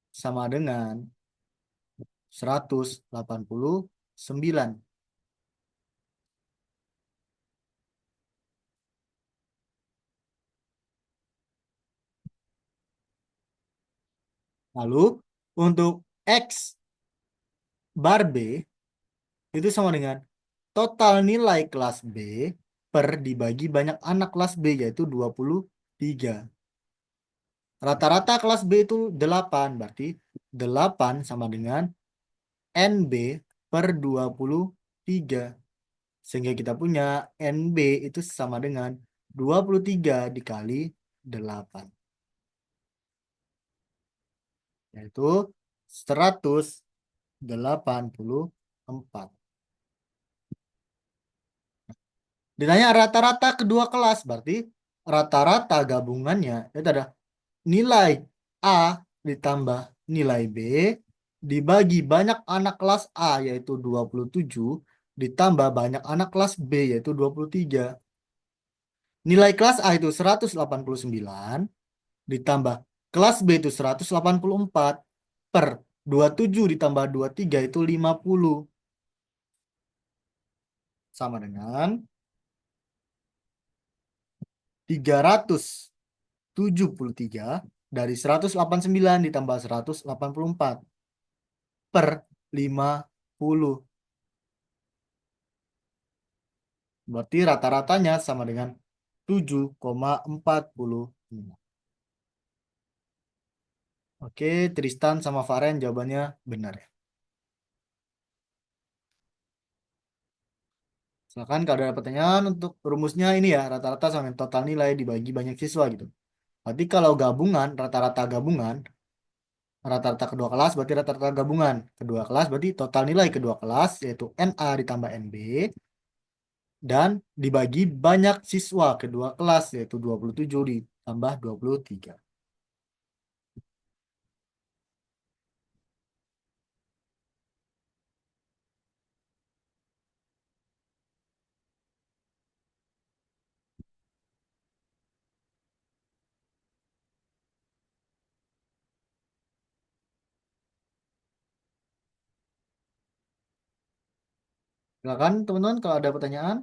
sama dengan 189. Lalu untuk X bar B itu sama dengan total nilai kelas B per dibagi banyak anak kelas B, yaitu 23. Rata-rata kelas B itu 8, berarti 8 sama dengan NB per 23. Sehingga kita punya NB itu sama dengan 23 dikali 8. Yaitu 184. Ditanya rata-rata kedua kelas, berarti rata-rata gabungannya itu ada nilai A ditambah nilai B dibagi banyak anak kelas A yaitu 27 ditambah banyak anak kelas B yaitu 23. Nilai kelas A itu 189 ditambah kelas B itu 184 per 27 ditambah 23 itu 50. Sama dengan 373 dari 189 ditambah 184 per 50. Berarti rata-ratanya sama dengan 7,45. Oke, Tristan sama Faren jawabannya benar ya. Silakan kalau ada pertanyaan untuk rumusnya ini ya, rata-rata sama dengan total nilai dibagi banyak siswa gitu. Berarti kalau gabungan, rata-rata gabungan, rata-rata kedua kelas berarti rata-rata gabungan. Kedua kelas berarti total nilai kedua kelas yaitu NA ditambah NB dan dibagi banyak siswa kedua kelas yaitu 27 ditambah 23. Silakan teman-teman kalau ada pertanyaan.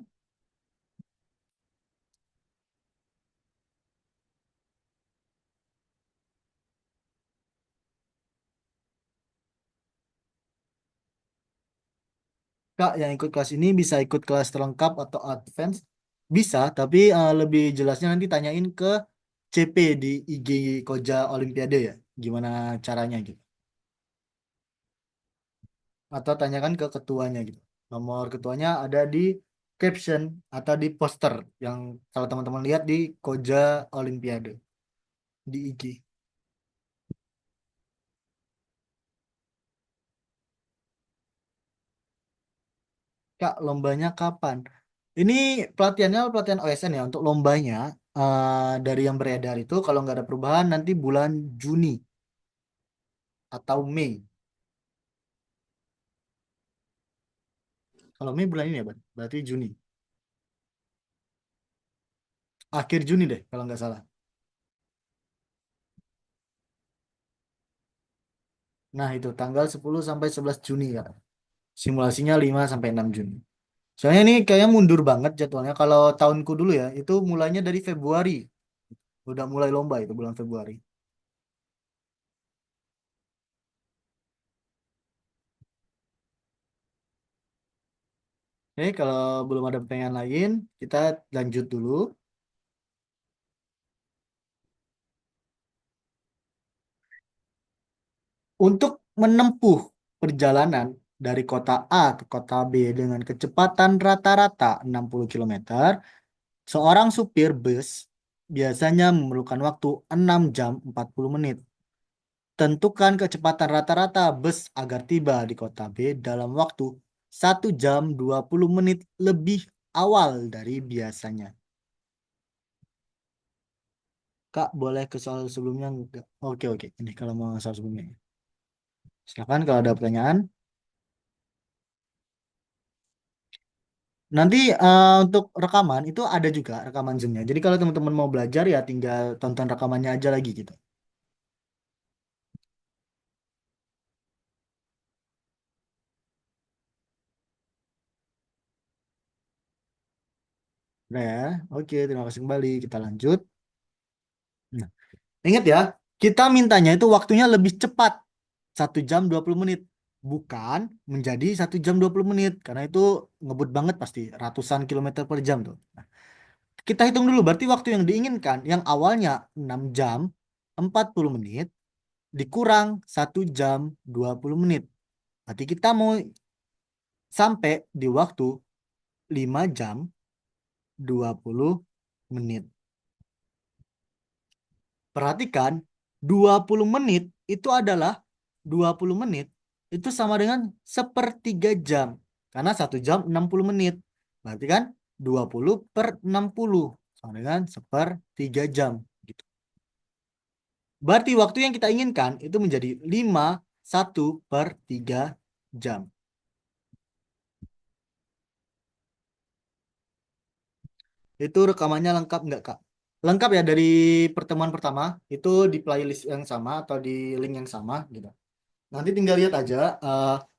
Kak, yang ikut kelas ini bisa ikut kelas terlengkap atau advance? Bisa, tapi lebih jelasnya nanti tanyain ke CP di IG Koja Olimpiade ya. Gimana caranya gitu. Atau tanyakan ke ketuanya gitu. Nomor ketuanya ada di caption atau di poster yang kalau teman-teman lihat di Koja Olimpiade di IG. Kak, lombanya kapan? Ini pelatihannya pelatihan OSN ya. Untuk lombanya dari yang beredar itu kalau nggak ada perubahan nanti bulan Juni atau Mei. Kalau Mei bulan ini ya, Bang. Berarti Juni. Akhir Juni deh, kalau nggak salah. Nah, itu tanggal 10 sampai 11 Juni ya. Simulasinya 5 sampai 6 Juni. Soalnya ini kayaknya mundur banget jadwalnya. Kalau tahunku dulu ya, itu mulainya dari Februari. Udah mulai lomba itu bulan Februari. Oke, kalau belum ada pertanyaan lain, kita lanjut dulu. Untuk menempuh perjalanan dari kota A ke kota B dengan kecepatan rata-rata 60 kilometer, seorang supir bus biasanya memerlukan waktu 6 jam 40 menit. Tentukan kecepatan rata-rata bus agar tiba di kota B dalam waktu 1 jam 20 menit lebih awal dari biasanya. Kak, boleh ke soal sebelumnya enggak? Oke, oke. Ini kalau mau soal sebelumnya. Silakan kalau ada pertanyaan. Nanti untuk rekaman itu ada juga rekaman Zoom-nya. Jadi kalau teman-teman mau belajar ya tinggal tonton rekamannya aja lagi gitu. Udah ya. Oke, terima kasih kembali. Kita lanjut. Nah, ingat ya, kita mintanya itu waktunya lebih cepat. 1 jam 20 menit. Bukan menjadi 1 jam 20 menit. Karena itu ngebut banget pasti. Ratusan kilometer per jam tuh. Nah, kita hitung dulu. Berarti waktu yang diinginkan. Yang awalnya 6 jam 40 menit. Dikurang 1 jam 20 menit. Berarti kita mau sampai di waktu 5 jam 20 menit. Perhatikan, 20 menit itu adalah 20 menit itu sama dengan sepertiga jam. Karena 1 jam 60 menit. Berarti kan 20 per 60 sama dengan sepertiga jam. Gitu. Berarti waktu yang kita inginkan itu menjadi 5/1/3 jam. Itu rekamannya lengkap nggak, Kak? Lengkap ya dari pertemuan pertama. Itu di playlist yang sama atau di link yang sama gitu. Nanti tinggal lihat aja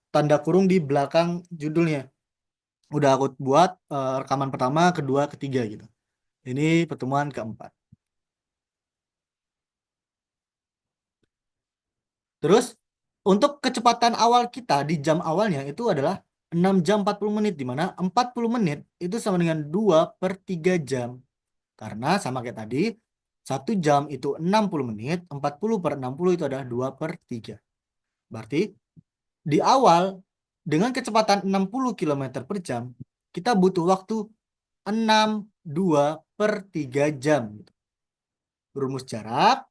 tanda kurung di belakang judulnya. Udah aku buat rekaman pertama, kedua, ketiga gitu. Ini pertemuan keempat. Terus untuk kecepatan awal kita di jam awalnya itu adalah 6 jam 40 menit. Di mana 40 menit itu sama dengan 2/3 jam. Karena sama kayak tadi, 1 jam itu 60 menit, 40 per 60 itu adalah 2/3. Berarti di awal dengan kecepatan 60 kilometer per jam, kita butuh waktu 62/3 jam. Rumus jarak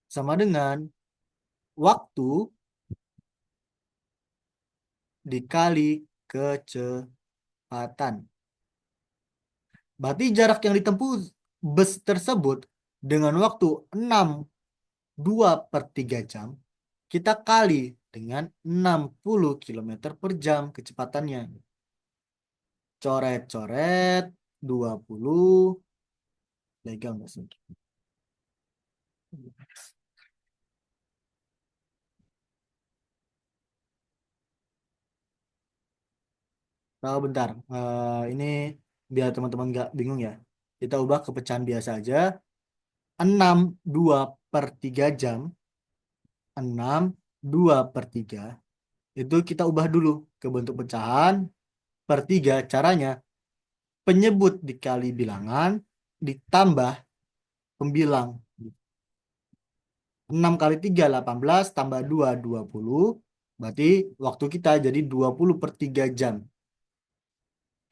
sama dengan waktu dikali kecepatan. Berarti jarak yang ditempuh bus tersebut dengan waktu 62/3 jam, kita kali dengan 60 kilometer per jam kecepatannya. Coret-coret 20. Legal nggak sih? Oh, bentar. Ini biar teman-teman nggak bingung ya. Kita ubah ke pecahan biasa aja. 62/3 jam. 62/3. Itu kita ubah dulu ke bentuk pecahan per 3. Caranya penyebut dikali bilangan ditambah pembilang. 6 kali 3 18 tambah 2 20. Berarti waktu kita jadi 20/3 jam.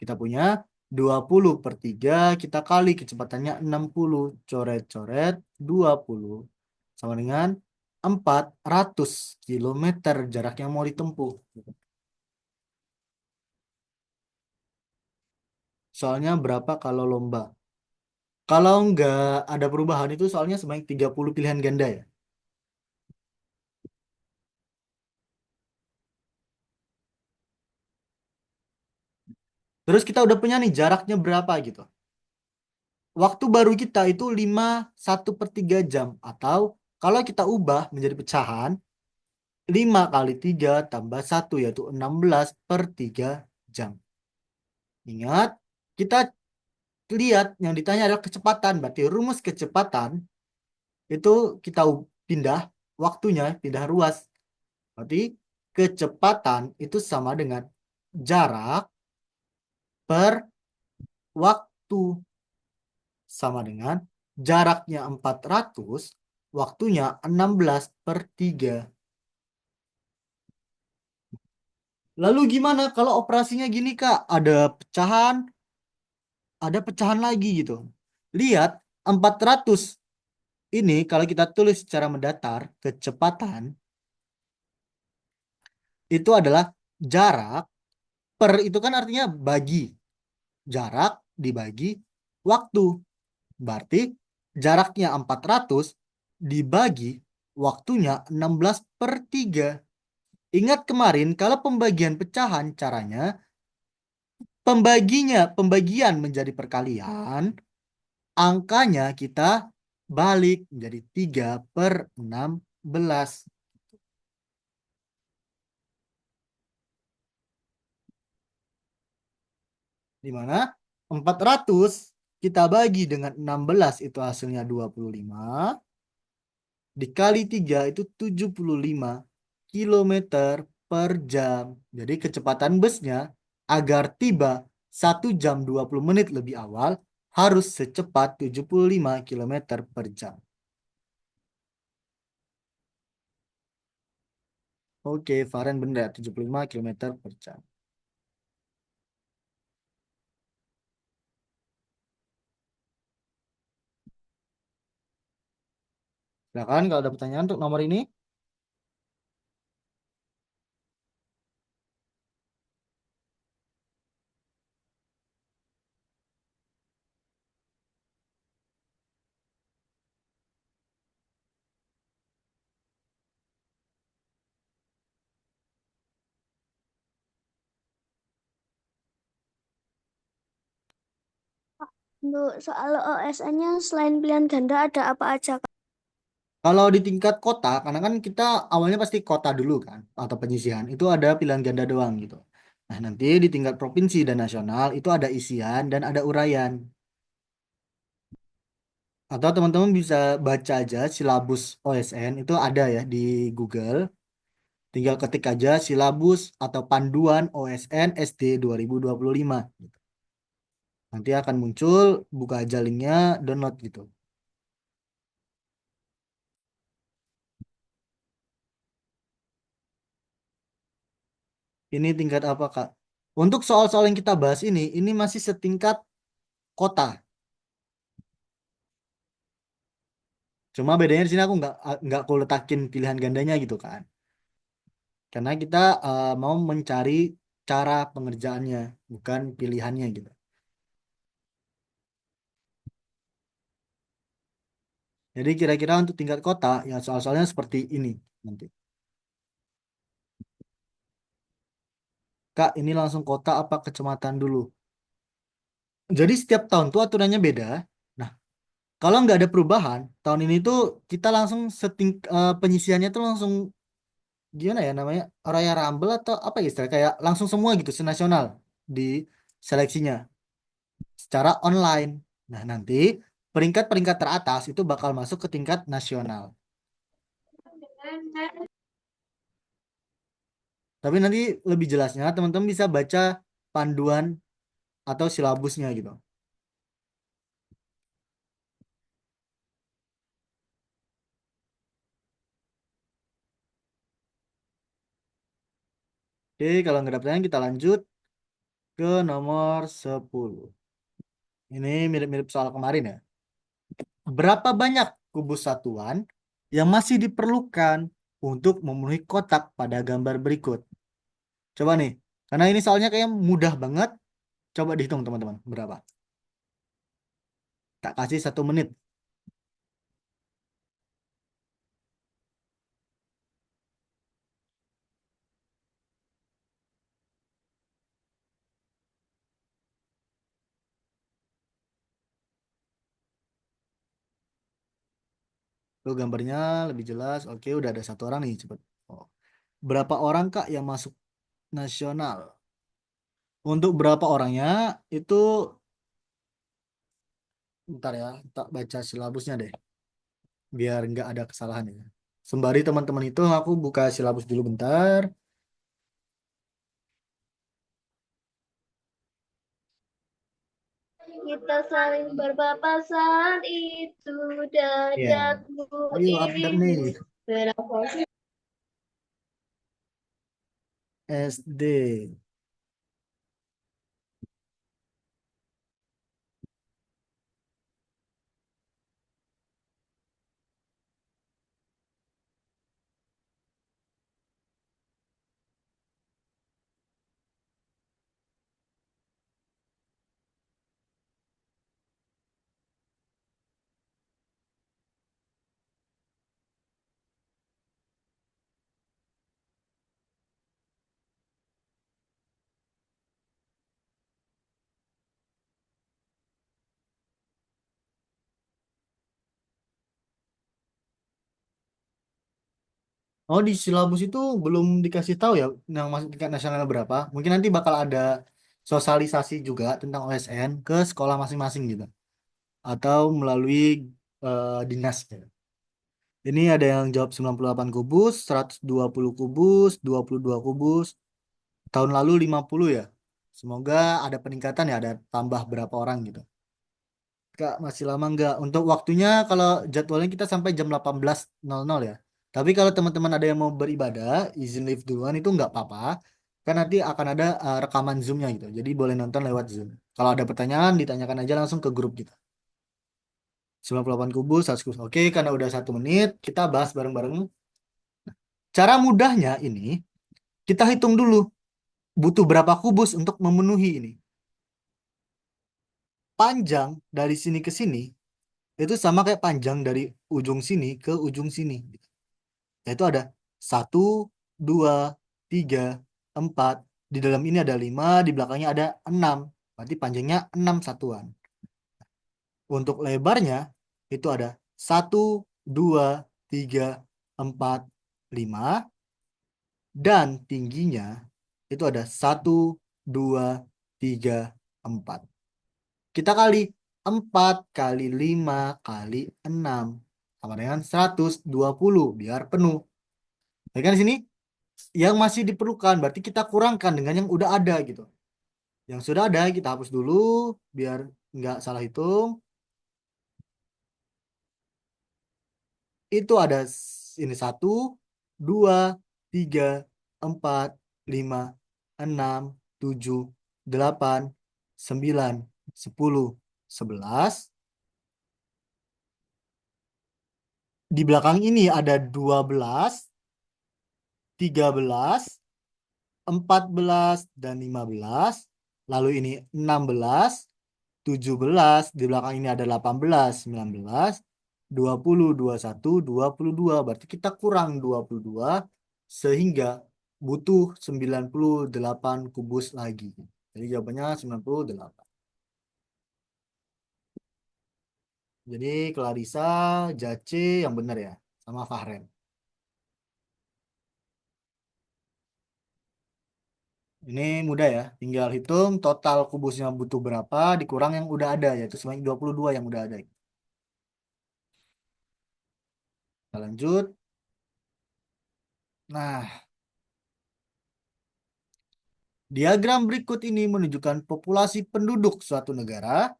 Kita punya 20/3, kita kali kecepatannya 60. Coret-coret 20. Sama dengan 400 kilometer jarak yang mau ditempuh. Soalnya berapa kalau lomba? Kalau nggak ada perubahan itu soalnya sebanyak 30 pilihan ganda ya. Terus kita udah punya nih jaraknya berapa gitu. Waktu baru kita itu 5 1/3 jam. Atau kalau kita ubah menjadi pecahan, 5 kali 3 tambah 1 yaitu 16/3 jam. Ingat, kita lihat yang ditanya adalah kecepatan. Berarti rumus kecepatan itu kita pindah waktunya, pindah ruas. Berarti kecepatan itu sama dengan jarak per waktu. Sama dengan jaraknya 400, waktunya 16/3. Lalu gimana kalau operasinya gini Kak? Ada pecahan lagi gitu. Lihat, 400 ini kalau kita tulis secara mendatar, kecepatan itu adalah jarak per itu kan artinya bagi. Jarak dibagi waktu. Berarti jaraknya 400 dibagi waktunya 16/3. Ingat kemarin kalau pembagian pecahan caranya pembagian menjadi perkalian, angkanya kita balik menjadi 3/16. Di mana 400 kita bagi dengan 16 itu hasilnya 25. Dikali 3 itu 75 kilometer per jam. Jadi kecepatan busnya agar tiba 1 jam 20 menit lebih awal harus secepat 75 kilometer per jam. Oke, Faren benar 75 kilometer per jam. Silakan kalau ada pertanyaan untuk nomor ini. Untuk soal OSN-nya selain pilihan ganda ada apa aja, Kak? Kalau di tingkat kota, karena kan kita awalnya pasti kota dulu kan, atau penyisihan, itu ada pilihan ganda doang gitu. Nah, nanti di tingkat provinsi dan nasional itu ada isian dan ada uraian. Atau teman-teman bisa baca aja silabus OSN, itu ada ya di Google. Tinggal ketik aja silabus atau panduan OSN SD 2025. Gitu. Nanti akan muncul, buka aja linknya, download gitu. Ini tingkat apa, Kak? Untuk soal-soal yang kita bahas ini masih setingkat kota. Cuma bedanya di sini aku nggak aku letakin pilihan gandanya gitu kan. Karena kita mau mencari cara pengerjaannya, bukan pilihannya gitu. Jadi kira-kira untuk tingkat kota, ya soal-soalnya seperti ini nanti. Kak, ini langsung kota apa kecamatan dulu? Jadi setiap tahun tuh aturannya beda. Nah, kalau nggak ada perubahan, tahun ini tuh kita langsung penyisiannya tuh langsung gimana ya namanya? Raya Rumble atau apa ya istilah kayak langsung semua gitu senasional di seleksinya secara online. Nah, nanti peringkat-peringkat teratas itu bakal masuk ke tingkat nasional. Tapi nanti lebih jelasnya teman-teman bisa baca panduan atau silabusnya gitu. Oke, kalau nggak ada pertanyaan kita lanjut ke nomor 10. Ini mirip-mirip soal kemarin ya. Berapa banyak kubus satuan yang masih diperlukan untuk memenuhi kotak pada gambar berikut? Coba nih, karena ini soalnya kayak mudah banget. Coba dihitung teman-teman, berapa? Tak kasih 1 menit. Tuh gambarnya lebih jelas. Oke, udah ada satu orang nih, cepet. Oh. Berapa orang Kak yang masuk nasional? Untuk berapa orangnya itu, bentar ya, tak baca silabusnya deh, biar nggak ada kesalahan ya. Sembari teman-teman itu aku buka silabus dulu bentar. Kita saling berpapasan itu Ya, dadaku ayo update ini. nih. Berapa sih? SD. Oh, di silabus itu belum dikasih tahu ya yang masuk tingkat nasional berapa. Mungkin nanti bakal ada sosialisasi juga tentang OSN ke sekolah masing-masing gitu. Atau melalui dinas gitu. Ini ada yang jawab 98 kubus, 120 kubus, 22 kubus. Tahun lalu 50 ya. Semoga ada peningkatan ya, ada tambah berapa orang gitu. Kak, masih lama nggak? Untuk waktunya kalau jadwalnya kita sampai jam 18.00 ya. Tapi kalau teman-teman ada yang mau beribadah, izin live duluan itu nggak apa-apa. Kan nanti akan ada rekaman Zoom-nya gitu. Jadi boleh nonton lewat Zoom. Kalau ada pertanyaan, ditanyakan aja langsung ke grup kita. 98 kubus, 100 kubus. Oke, karena udah 1 menit, kita bahas bareng-bareng. Cara mudahnya ini, kita hitung dulu butuh berapa kubus untuk memenuhi ini. Panjang dari sini ke sini itu sama kayak panjang dari ujung sini ke ujung sini. Yaitu ada 1, 2, 3, 4. Di dalam ini ada 5, di belakangnya ada 6. Berarti panjangnya 6 satuan. Untuk lebarnya itu ada 1, 2, 3, 4, 5. Dan tingginya itu ada 1, 2, 3, 4. Kita kali 4 kali 5 kali 6 sama dengan 120 biar penuh. Ya kan di sini yang masih diperlukan berarti kita kurangkan dengan yang udah ada gitu. Yang sudah ada kita hapus dulu biar nggak salah hitung. Itu ada ini 1, 2, 3, 4, 5, 6, 7, 8, 9, 10, 11. Di belakang ini ada 12, 13, 14, dan 15. Lalu ini 16, 17. Di belakang ini ada 18, 19, 20, 21, 22. Berarti kita kurang 22 sehingga butuh 98 kubus lagi. Jadi jawabannya 98. Jadi Clarissa, Jace yang benar ya, sama Fahren. Ini mudah ya, tinggal hitung total kubusnya butuh berapa, dikurang yang udah ada, yaitu sebanyak 22 yang udah ada. Kita lanjut. Nah, diagram berikut ini menunjukkan populasi penduduk suatu negara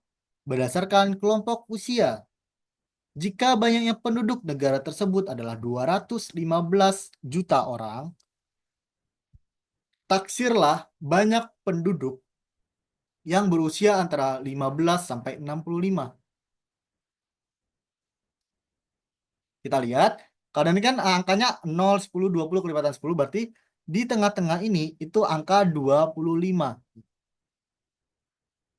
berdasarkan kelompok usia. Jika banyaknya penduduk negara tersebut adalah 215 juta orang, taksirlah banyak penduduk yang berusia antara 15 sampai 65. Kita lihat, karena ini kan angkanya 0, 10, 20 kelipatan 10, berarti di tengah-tengah ini itu angka 25.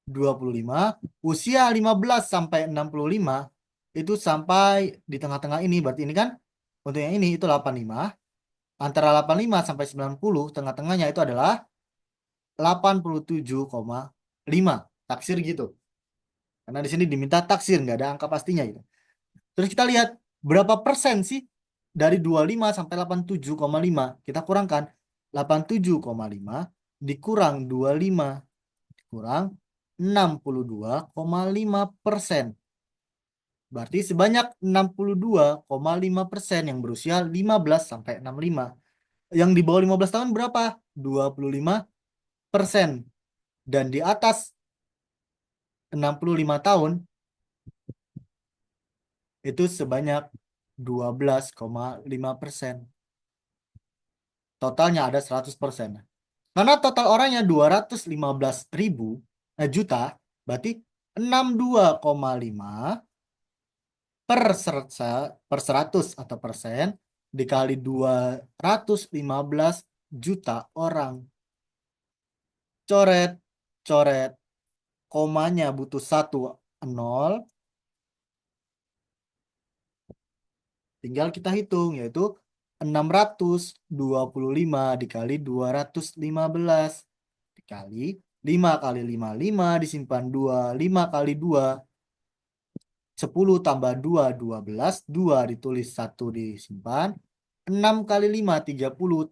25, usia 15 sampai 65 itu sampai di tengah-tengah ini, berarti ini kan untuk yang ini itu 85. Antara 85 sampai 90, tengah-tengahnya itu adalah 87,5. Taksir gitu. Karena di sini diminta taksir, nggak ada angka pastinya gitu. Terus kita lihat Berapa persen sih dari 25 sampai 87,5? Kita kurangkan 87,5 dikurang 25 dikurang 62,5%. Berarti sebanyak 62,5% yang berusia 15 sampai 65. Yang di bawah 15 tahun berapa? 25%. Dan di atas 65 tahun itu sebanyak 12,5%. Totalnya ada 100%. Karena total orangnya 215 ribu juta, berarti 62,5 per 100 atau persen dikali 215 juta orang. Coret, coret, komanya butuh 1 0. Tinggal kita hitung, yaitu 625 dikali 215 dikali 5 kali 5, 5 disimpan 2, 5 kali 2, 10 tambah 2, 12, 2 ditulis 1 disimpan, 6 kali 5, 30,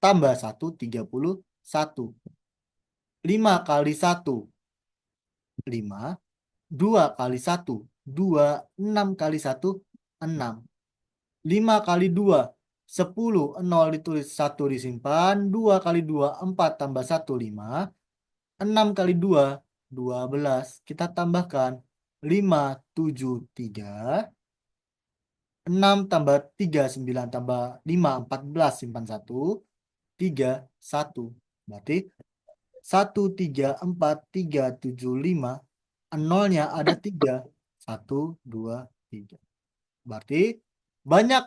tambah 1, 31. 5 kali 1, 5, 2 kali 1, 2, 6 kali 1, 6. 5 kali 2, 10, 0 ditulis 1 disimpan, 2 kali 2, 4 tambah 1, 5, 6 kali 2, 12. Kita tambahkan 5, 7, 3, 6 tambah 3, 9 tambah 5, 14, simpan 1, 3, 1. Berarti 1, 3, 4, 3, 7, 5. Nolnya ada 3. 1, 2, 3. Berarti banyak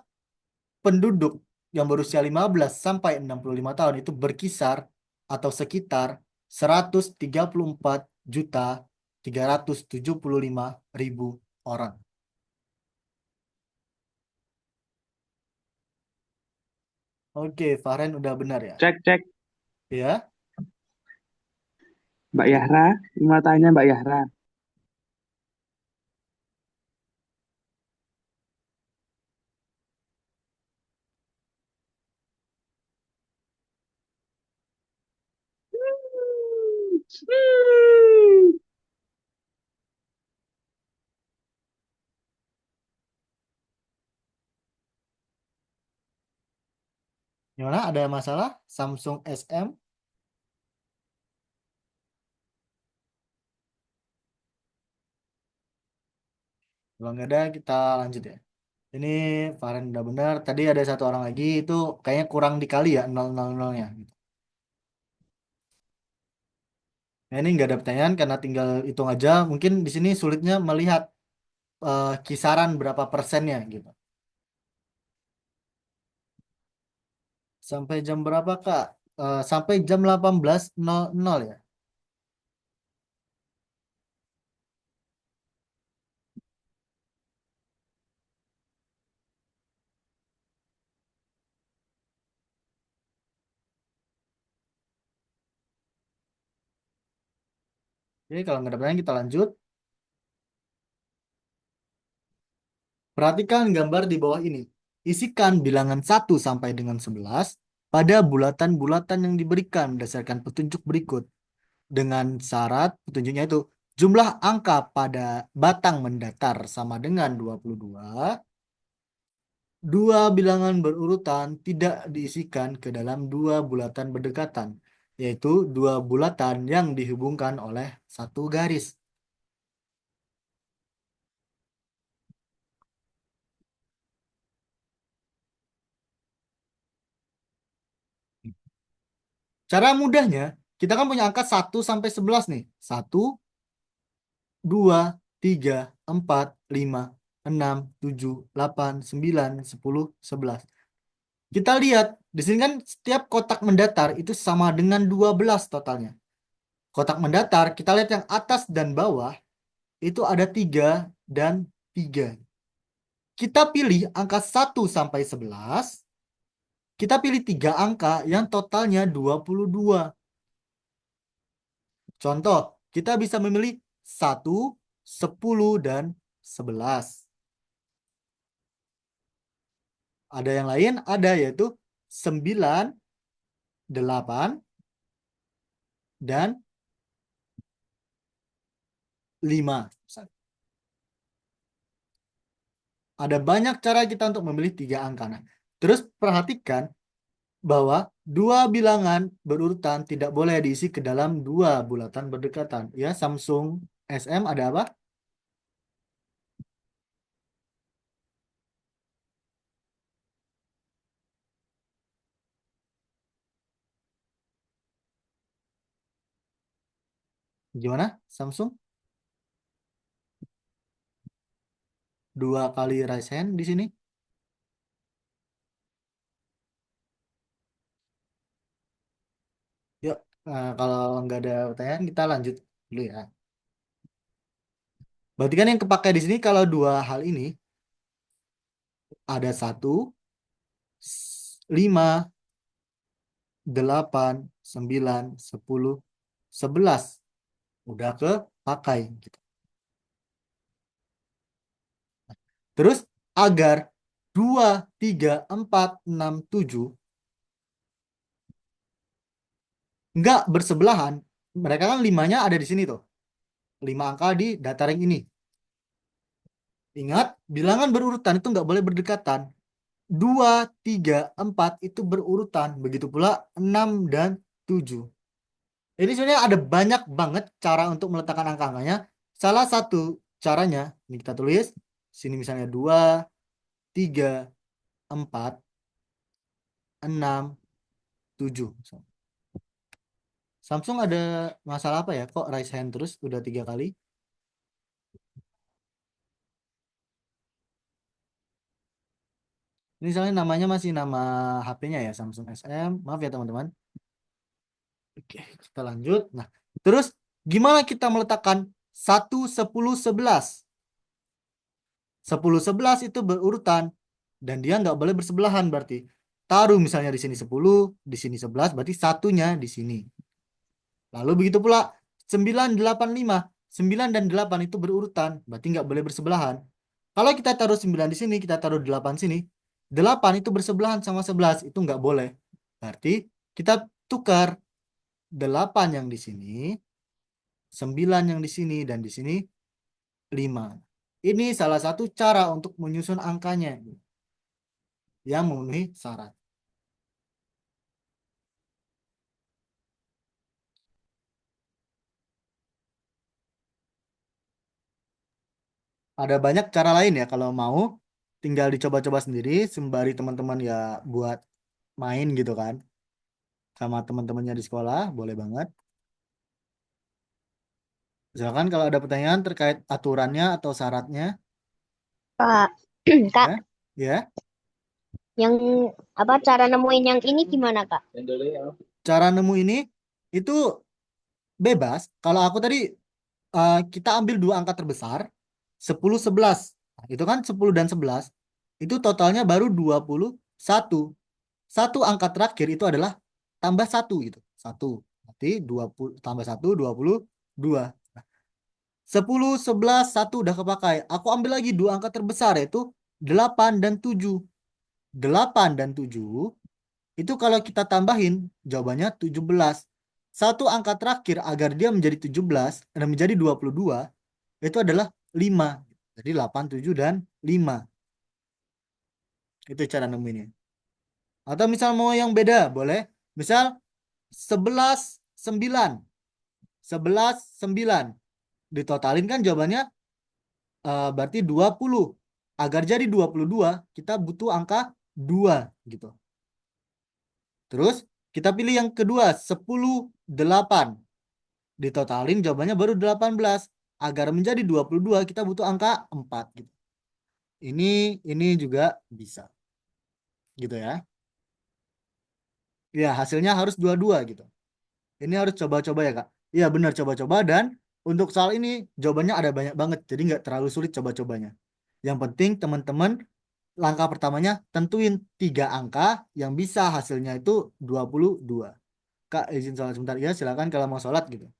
penduduk yang berusia 15 sampai 65 tahun itu berkisar atau sekitar 134.375.000 orang. Oke, Faren udah benar ya? Cek, cek. Ya. Mbak Yahra, mau tanya Mbak Yahra. Gimana? Ada masalah? Samsung SM? Kalau nggak ada, kita lanjut ya. Ini Faren udah benar. Tadi ada satu orang lagi, itu kayaknya kurang dikali ya, 000-nya. Nah, ini nggak ada pertanyaan karena tinggal hitung aja. Mungkin di sini sulitnya melihat kisaran berapa persennya gitu. Sampai jam berapa, Kak? Sampai jam 18.00 ya. Jadi kalau nggak ada pertanyaan kita lanjut. Perhatikan gambar di bawah ini. Isikan bilangan 1 sampai dengan 11 pada bulatan-bulatan yang diberikan berdasarkan petunjuk berikut. Dengan syarat petunjuknya itu jumlah angka pada batang mendatar sama dengan 22. Dua bilangan berurutan tidak diisikan ke dalam dua bulatan berdekatan, yaitu dua bulatan yang dihubungkan oleh satu garis. Cara mudahnya, kita kan punya angka 1 sampai 11 nih. 1, 2, 3, 4, 5, 6, 7, 8, 9, 10, 11. Kita lihat, di sini kan setiap kotak mendatar itu sama dengan 12 totalnya. Kotak mendatar, kita lihat yang atas dan bawah, itu ada 3 dan 3. Kita pilih angka 1 sampai 11. Kita pilih 3 angka yang totalnya 22. Contoh, kita bisa memilih 1, 10, dan 11. Ada yang lain? Ada, yaitu 9, 8, dan 5. Ada banyak cara kita untuk memilih 3 angka. Nah, terus perhatikan bahwa dua bilangan berurutan tidak boleh diisi ke dalam dua bulatan berdekatan. Ya, Samsung SM ada apa? Gimana, Samsung? 2 kali raise hand di sini. Yuk, kalau nggak ada pertanyaan, kita lanjut dulu ya. Berarti kan yang kepakai di sini kalau dua hal ini ada 1, 5, 8, 9, 10, 11. Udah kepakai gitu. Terus agar 2, 3, 4, 6, 7 nggak bersebelahan. Mereka kan 5-nya ada di sini tuh. 5 angka di dataran ini. Ingat, bilangan berurutan itu nggak boleh berdekatan. 2, 3, 4 itu berurutan. Begitu pula 6 dan 7. Ini sebenarnya ada banyak banget cara untuk meletakkan angka-angkanya. Salah satu caranya, ini kita tulis. Sini misalnya 2, 3, 4, 6, 7. Samsung ada masalah apa ya? Kok raise hand terus udah 3 kali? Ini misalnya namanya masih nama HP-nya ya, Samsung SM. Maaf ya teman-teman. Oke, kita lanjut. Nah, terus gimana kita meletakkan 1, 10, 11? 10, 11 itu berurutan. Dan dia nggak boleh bersebelahan berarti. Taruh misalnya di sini 10, di sini 11, berarti satunya di sini. Lalu begitu pula 9, 8, 5. 9 dan 8 itu berurutan, berarti nggak boleh bersebelahan. Kalau kita taruh 9 di sini, kita taruh 8 sini, 8 itu bersebelahan sama 11, itu nggak boleh. Berarti kita tukar 8 yang di sini, 9 yang di sini, dan di sini 5. Ini salah satu cara untuk menyusun angkanya yang memenuhi syarat. Ada banyak cara lain ya kalau mau, tinggal dicoba-coba sendiri sembari teman-teman ya buat main gitu kan sama teman-temannya di sekolah, boleh banget. Misalkan kalau ada pertanyaan terkait aturannya atau syaratnya, Kak, Kak, ya, ya. yang apa cara nemuin yang ini gimana, Kak? Cara nemu ini itu bebas. Kalau aku tadi kita ambil dua angka terbesar, 10, 11. Nah, itu kan 10 dan 11. Itu totalnya baru 21. Satu angka terakhir itu adalah tambah 1 gitu. 1. Berarti 20 tambah 1, 22. Nah, 10, 11, 1 udah kepakai. Aku ambil lagi dua angka terbesar yaitu 8 dan 7. 8 dan 7 itu kalau kita tambahin jawabannya 17. Satu angka terakhir agar dia menjadi 17 dan menjadi 22 itu adalah 5. Jadi 8, 7, dan 5. Itu cara nemuinnya. Atau misal mau yang beda, boleh. Misal 11, 9. 11, 9. Ditotalin kan jawabannya berarti 20. Agar jadi 22, kita butuh angka 2 gitu. Terus kita pilih yang kedua, 10, 8. Ditotalin jawabannya baru 18. Agar menjadi 22, kita butuh angka 4 gitu. Ini juga bisa. Gitu ya. Ya, hasilnya harus dua-dua gitu. Ini harus coba-coba ya, Kak. Iya, benar coba-coba, dan untuk soal ini jawabannya ada banyak banget. Jadi nggak terlalu sulit coba-cobanya. Yang penting teman-teman langkah pertamanya tentuin 3 angka yang bisa hasilnya itu 22. Kak, izin sholat sebentar ya, silakan kalau mau sholat gitu.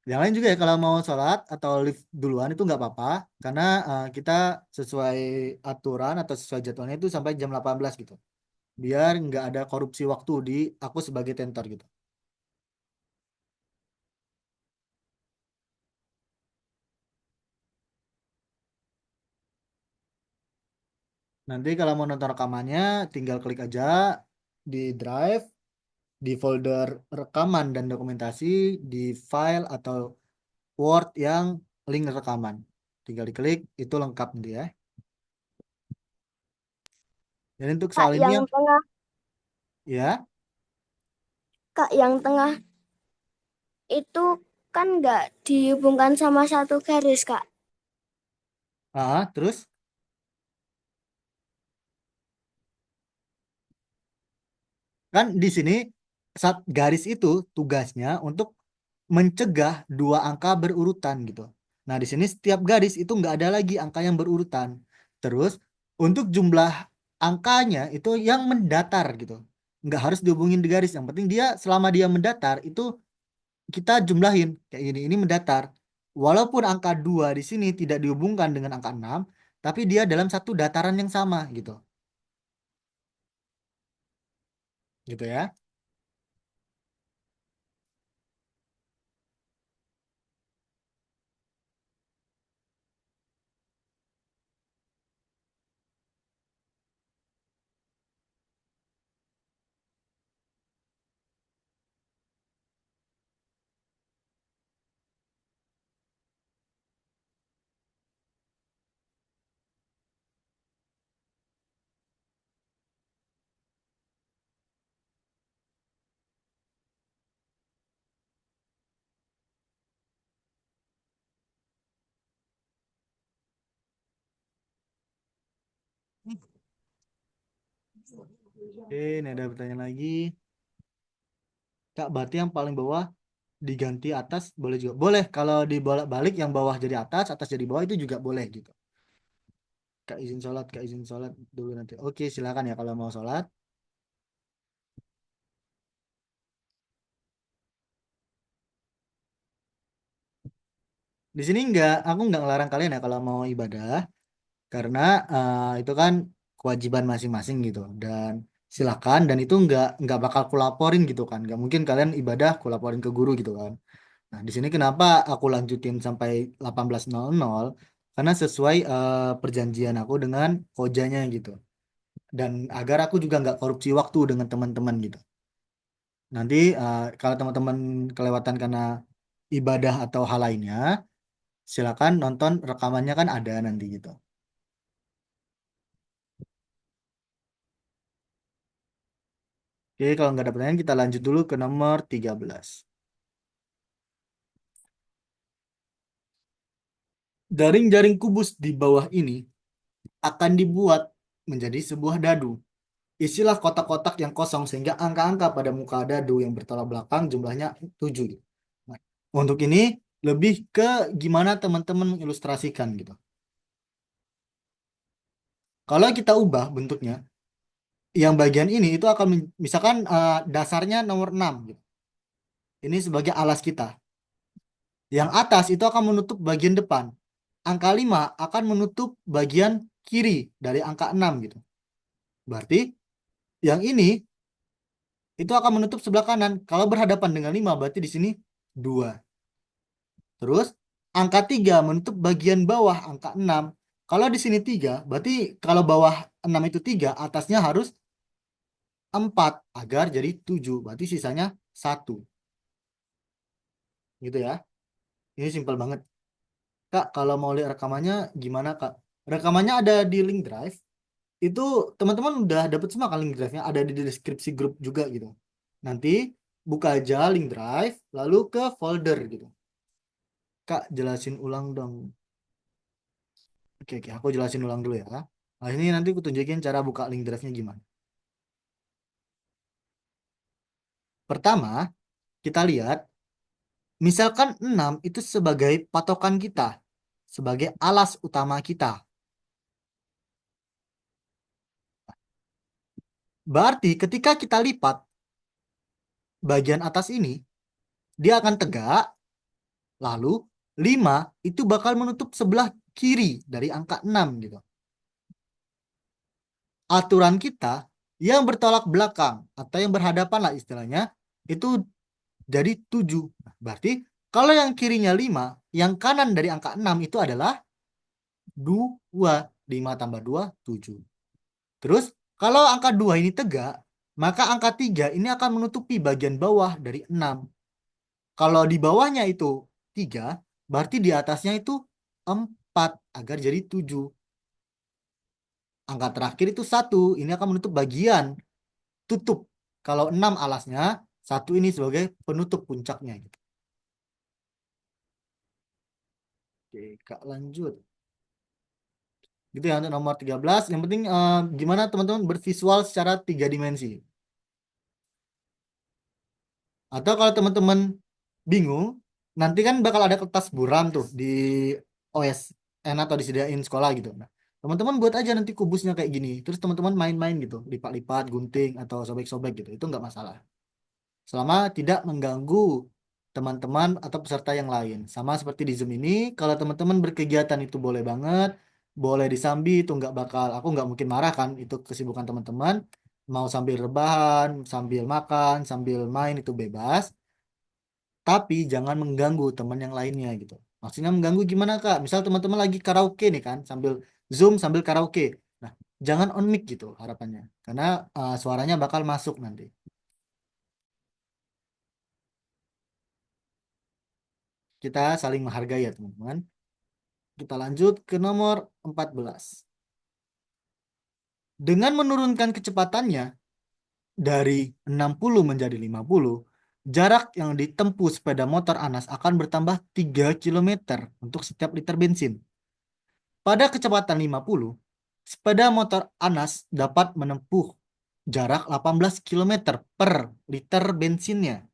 Yang lain juga ya kalau mau sholat atau lift duluan itu nggak apa-apa karena kita sesuai aturan atau sesuai jadwalnya itu sampai jam 18 gitu. Biar nggak ada korupsi waktu di aku sebagai tentor gitu. Nanti kalau mau nonton rekamannya tinggal klik aja di Drive, di folder rekaman dan dokumentasi, di file atau Word yang link rekaman. Tinggal diklik, itu lengkap nanti ya. Dan untuk Kak, soal ini yang yang tengah, ya, Kak, yang tengah itu kan nggak dihubungkan sama satu garis, Kak. terus kan di sini saat garis itu tugasnya untuk mencegah dua angka berurutan gitu. Nah, di sini setiap garis itu nggak ada lagi angka yang berurutan. Terus untuk jumlah angkanya itu yang mendatar gitu. Nggak harus dihubungin di garis. Yang penting dia selama dia mendatar itu kita jumlahin kayak gini. Ini mendatar. Walaupun angka 2 di sini tidak dihubungkan dengan angka 6, tapi dia dalam satu dataran yang sama gitu. Gitu ya. Oke, ini ada pertanyaan lagi. Kak, berarti yang paling bawah diganti atas boleh juga. Boleh kalau dibolak-balik yang bawah jadi atas jadi bawah itu juga boleh gitu. Kak izin sholat dulu nanti. Oke, silakan ya kalau mau sholat. Di sini aku nggak ngelarang kalian ya kalau mau ibadah, karena itu kan kewajiban masing-masing gitu. Dan silakan dan itu nggak bakal kulaporin gitu kan. Nggak mungkin kalian ibadah kulaporin ke guru gitu kan. Nah, di sini kenapa aku lanjutin sampai 18.00? Karena sesuai perjanjian aku dengan kojanya gitu. Dan agar aku juga nggak korupsi waktu dengan teman-teman gitu. Nanti kalau teman-teman kelewatan karena ibadah atau hal lainnya, silakan nonton rekamannya kan ada nanti gitu. Oke, kalau nggak ada pertanyaan kita lanjut dulu ke nomor 13. Jaring-jaring kubus di bawah ini akan dibuat menjadi sebuah dadu. Isilah kotak-kotak yang kosong sehingga angka-angka pada muka dadu yang bertolak belakang jumlahnya 7. Nah, untuk ini lebih ke gimana teman-teman mengilustrasikan gitu. Kalau kita ubah bentuknya, yang bagian ini itu akan misalkan dasarnya nomor 6 gitu. Ini sebagai alas kita. Yang atas itu akan menutup bagian depan. Angka 5 akan menutup bagian kiri dari angka 6 gitu. Berarti yang ini itu akan menutup sebelah kanan. Kalau berhadapan dengan 5 berarti di sini 2. Terus angka 3 menutup bagian bawah angka 6. Kalau di sini 3 berarti kalau bawah 6 itu 3 atasnya harus 4 agar jadi 7. Berarti sisanya 1. Gitu ya. Ini simpel banget. Kak, kalau mau lihat rekamannya gimana, Kak? Rekamannya ada di link drive. Itu teman-teman udah dapat semua kan link drive-nya. Ada di deskripsi grup juga gitu. Nanti buka aja link drive, lalu ke folder gitu. Kak, jelasin ulang dong. Oke, oke. Aku jelasin ulang dulu ya. Nah, ini nanti aku tunjukin cara buka link drive-nya gimana. Pertama, kita lihat. Misalkan 6 itu sebagai patokan kita. Sebagai alas utama kita. Berarti ketika kita lipat bagian atas ini, dia akan tegak Lalu 5 itu bakal menutup sebelah kiri dari angka 6 gitu. Aturan kita yang bertolak belakang atau yang berhadapan lah istilahnya itu jadi 7. Nah, berarti kalau yang kirinya 5, yang kanan dari angka 6 itu adalah 2. 5 tambah 2, 7. Terus kalau angka 2 ini tegak, maka angka 3 ini akan menutupi bagian bawah dari 6. Kalau di bawahnya itu 3, berarti di atasnya itu 4 agar jadi 7. Angka terakhir itu 1, ini akan menutup bagian tutup. Kalau 6 alasnya, 1 ini sebagai penutup puncaknya gitu. Oke, Kak lanjut. Gitu ya untuk nomor 13. Yang penting gimana teman-teman bervisual secara 3 dimensi. Atau kalau teman-teman bingung, nanti kan bakal ada kertas buram tuh di OSN atau disediain sekolah gitu. Nah, teman-teman buat aja nanti kubusnya kayak gini. Terus teman-teman main-main gitu, lipat-lipat, gunting atau sobek-sobek gitu. Itu nggak masalah. Selama tidak mengganggu teman-teman atau peserta yang lain. Sama seperti di Zoom ini, kalau teman-teman berkegiatan itu boleh banget, boleh disambi itu nggak bakal, aku nggak mungkin marah kan, itu kesibukan teman-teman. Mau sambil rebahan, sambil makan, sambil main itu bebas. Tapi jangan mengganggu teman yang lainnya gitu. Maksudnya mengganggu gimana Kak? Misal teman-teman lagi karaoke nih kan, sambil Zoom sambil karaoke. Nah, jangan on mic gitu harapannya. Karena suaranya bakal masuk nanti. Kita saling menghargai ya teman-teman. Kita lanjut ke nomor 14. Dengan menurunkan kecepatannya dari 60 menjadi 50, jarak yang ditempuh sepeda motor Anas akan bertambah 3 kilometer untuk setiap liter bensin. Pada kecepatan 50, sepeda motor Anas dapat menempuh jarak 18 kilometer per liter bensinnya.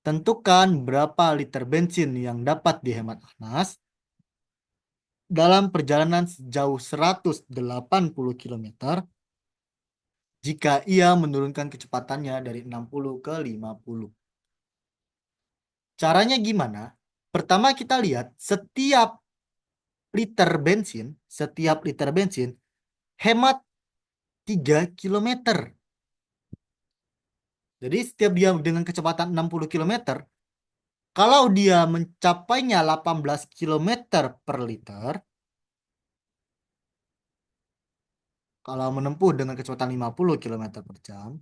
Tentukan berapa liter bensin yang dapat dihemat Anas dalam perjalanan sejauh 180 kilometer jika ia menurunkan kecepatannya dari 60 ke 50. Caranya gimana? Pertama kita lihat setiap liter bensin hemat 3 kilometer. Jadi setiap dia dengan kecepatan 60 kilometer, kalau dia mencapainya 18 kilometer per liter, kalau menempuh dengan kecepatan 50 kilometer per jam,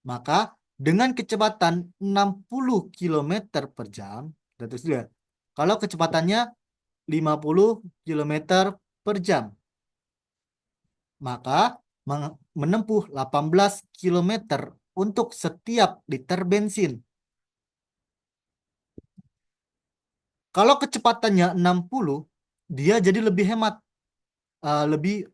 maka dengan kecepatan 60 kilometer per jam, dan terus lihat, kalau kecepatannya 50 kilometer per jam, maka menempuh 18 kilometer untuk setiap liter bensin. Kalau kecepatannya 60, dia jadi lebih hemat. Lebih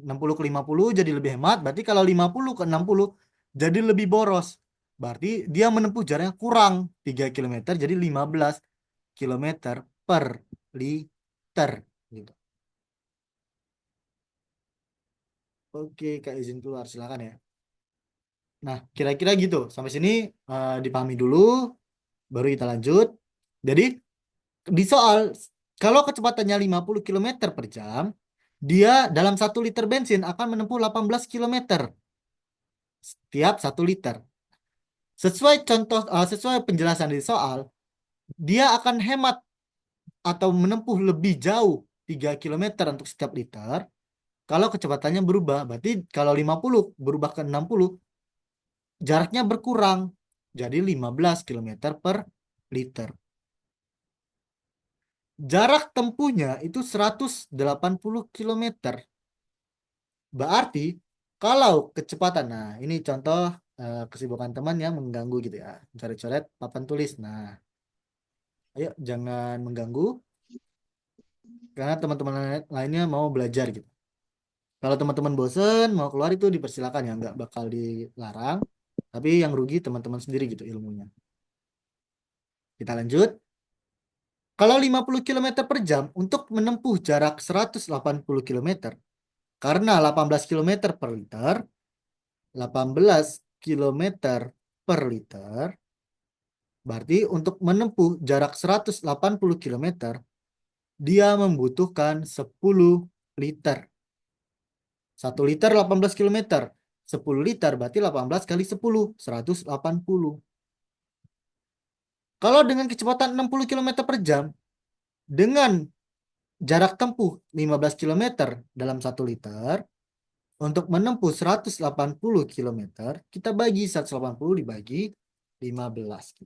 60 ke 50 jadi lebih hemat. Berarti kalau 50 ke 60 jadi lebih boros. Berarti dia menempuh jaraknya kurang 3 kilometer jadi 15 kilometer per liter gitu. Oke, Kak izin keluar silakan ya. Nah, kira-kira gitu. Sampai sini dipahami dulu baru kita lanjut. Jadi di soal kalau kecepatannya 50 kilometer per jam, dia dalam 1 liter bensin akan menempuh 18 kilometer setiap 1 liter. Sesuai penjelasan di soal, dia akan hemat atau menempuh lebih jauh 3 kilometer untuk setiap liter kalau kecepatannya berubah. Berarti kalau 50 berubah ke 60, jaraknya berkurang jadi 15 kilometer per liter. Jarak tempuhnya itu 180 kilometer. Berarti kalau kecepatan, nah ini contoh kesibukan teman yang mengganggu gitu ya. Coret-coret papan tulis. Nah, ayo jangan mengganggu karena teman-teman lainnya mau belajar gitu. Kalau teman-teman bosen mau keluar itu dipersilakan ya, nggak bakal dilarang. Tapi yang rugi teman-teman sendiri gitu ilmunya. Kita lanjut. Kalau 50 kilometer per jam untuk menempuh jarak 180 kilometer, karena 18 kilometer per liter, 18 kilometer per liter, Berarti untuk menempuh jarak 180 km, dia membutuhkan 10 liter. 1 liter 18 km. 10 liter berarti 18 kali 10, 180. Kalau dengan kecepatan 60 km per jam, dengan jarak tempuh 15 km dalam 1 liter, untuk menempuh 180 km, kita bagi 180 dibagi 15.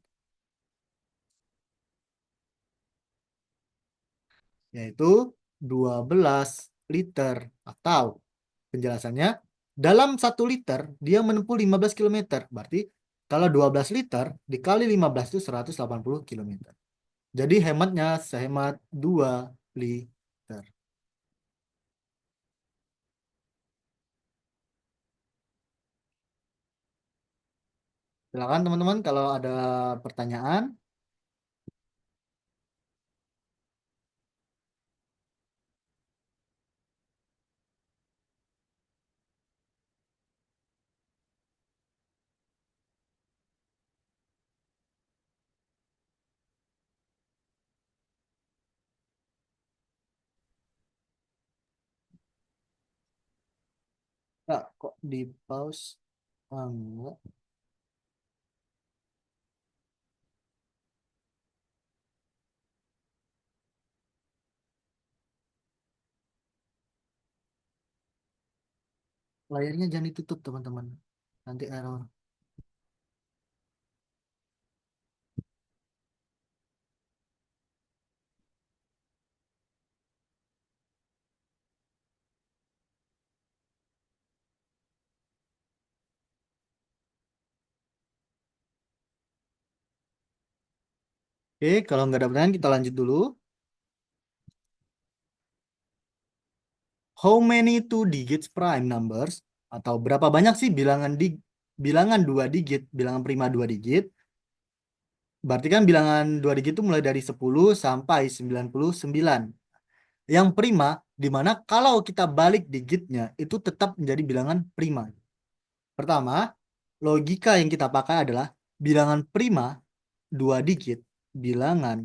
Yaitu 12 liter. Atau penjelasannya, dalam 1 liter dia menempuh 15 km. Berarti kalau 12 liter dikali 15 itu 180 km. Jadi hematnya sehemat 2 liter. Silakan teman-teman kalau ada pertanyaan. Kak, kok di pause? Enggak. Layarnya jangan ditutup teman-teman. Nanti error. Oke, kalau nggak ada pertanyaan kita lanjut dulu. How many two digits prime numbers, atau berapa banyak sih bilangan 2 digit, bilangan prima 2 digit. Berarti kan bilangan 2 digit itu mulai dari 10 sampai 99. Yang prima, dimana kalau kita balik digitnya itu tetap menjadi bilangan prima. Pertama, logika yang kita pakai adalah bilangan prima 2 digit, bilangan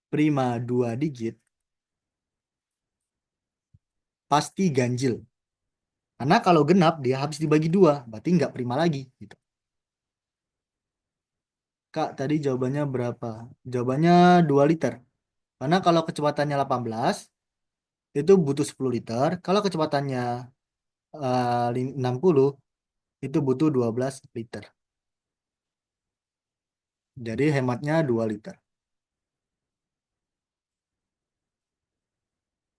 prima 2 digit pasti ganjil. Karena kalau genap dia habis dibagi 2, berarti nggak prima lagi gitu. Kak, tadi jawabannya berapa? Jawabannya 2 liter. Karena kalau kecepatannya 18, itu butuh 10 liter. Kalau kecepatannya 60, itu butuh 12 liter. Jadi hematnya 2 liter.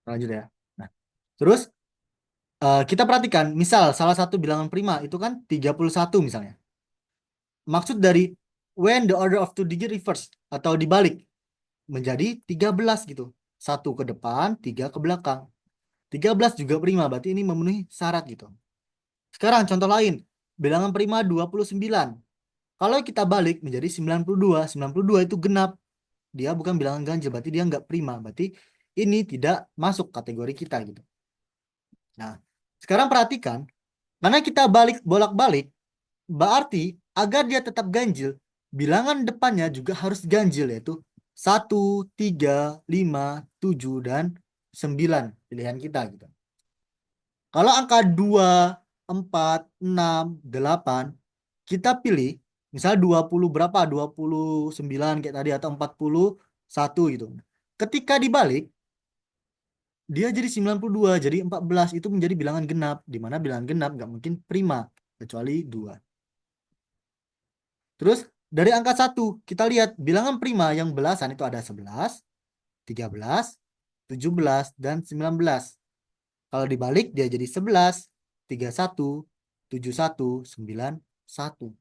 Lanjut ya. Nah, terus kita perhatikan, misal salah satu bilangan prima itu kan 31 misalnya. Maksud dari when the order of two digit reverse, atau dibalik menjadi 13 gitu. 1 ke depan, 3 ke belakang. 13 juga prima, berarti ini memenuhi syarat gitu. Sekarang contoh lain, bilangan prima 29. Kalau kita balik menjadi 92, 92 itu genap. Dia bukan bilangan ganjil, berarti dia nggak prima. Berarti ini tidak masuk kategori kita gitu. Nah, sekarang perhatikan, karena kita balik bolak-balik, berarti agar dia tetap ganjil, bilangan depannya juga harus ganjil, yaitu 1, 3, 5, 7, dan 9 pilihan kita gitu. Kalau angka 2, 4, 6, 8, kita pilih misalnya 20 berapa, 29 kayak tadi, atau 41 gitu. Ketika dibalik, dia jadi 92, jadi 14, itu menjadi bilangan genap, di mana bilangan genap nggak mungkin prima, kecuali 2. Terus dari angka 1, kita lihat bilangan prima yang belasan itu ada 11, 13, 17, dan 19. Kalau dibalik dia jadi 11, 31, 71, 91.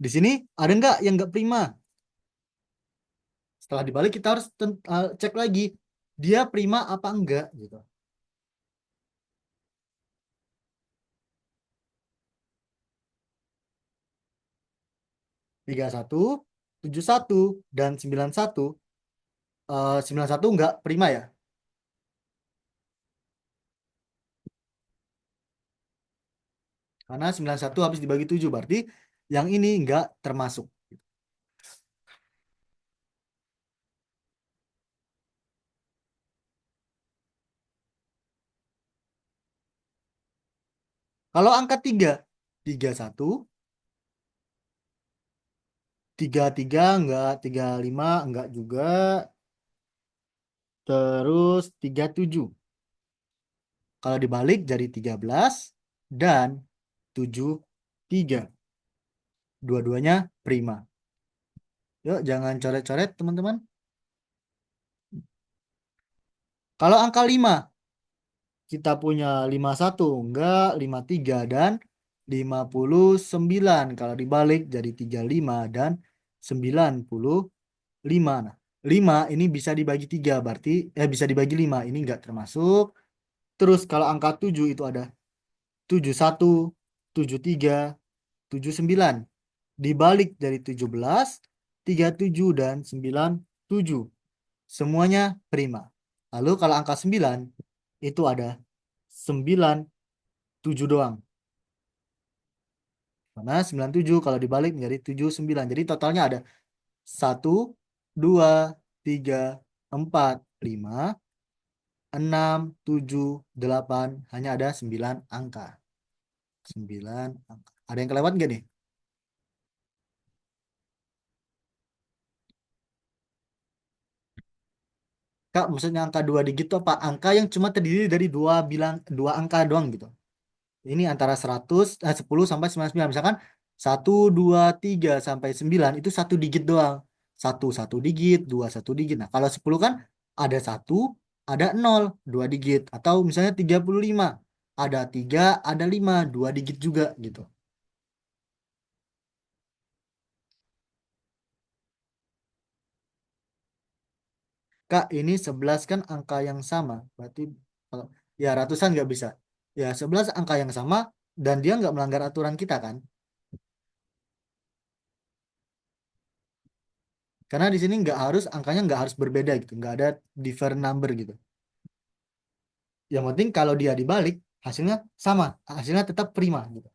Di sini ada nggak yang nggak prima? Setelah dibalik kita harus cek lagi dia prima apa enggak gitu. 31, 71, dan 91. 91 enggak prima ya. Karena 91 habis dibagi 7 berarti yang ini nggak termasuk. Kalau angka 3, 31, 33 enggak, 35 enggak juga, terus 37. Kalau dibalik jadi 13 dan 73. Dua-duanya prima. Yuk, jangan coret-coret teman-teman. Kalau angka 5, kita punya 51 enggak, 53 dan 59. Kalau dibalik jadi 35 dan 95. Nah, 5 ini bisa dibagi 3, berarti bisa dibagi 5, ini enggak termasuk. Terus kalau angka 7 itu ada 71, 73, 79. Dibalik dari 17, 37 dan 97. Semuanya prima. Lalu kalau angka 9 itu ada 9, 7 doang. Karena 97 kalau dibalik menjadi 79. Jadi totalnya ada 1, 2, 3, 4, 5, 6, 7, 8. Hanya ada 9 angka. 9 angka. Ada yang kelewat nggak nih? Kak, maksudnya angka 2 digit itu apa? Angka yang cuma terdiri dari dua angka doang gitu. Ini antara 10 sampai 99. Misalkan 1, 2, 3 sampai 9 itu satu digit doang. Satu digit, dua satu digit. Nah, kalau 10 kan ada 1, ada 0, 2 digit. Atau misalnya 35, ada 3, ada 5, 2 digit juga gitu. Kak, ini 11 kan angka yang sama. Berarti kalau ya ratusan nggak bisa. Ya 11 angka yang sama dan dia nggak melanggar aturan kita kan. Karena di sini nggak harus angkanya nggak harus berbeda gitu, nggak ada different number gitu. Yang penting kalau dia dibalik hasilnya sama, hasilnya tetap prima gitu.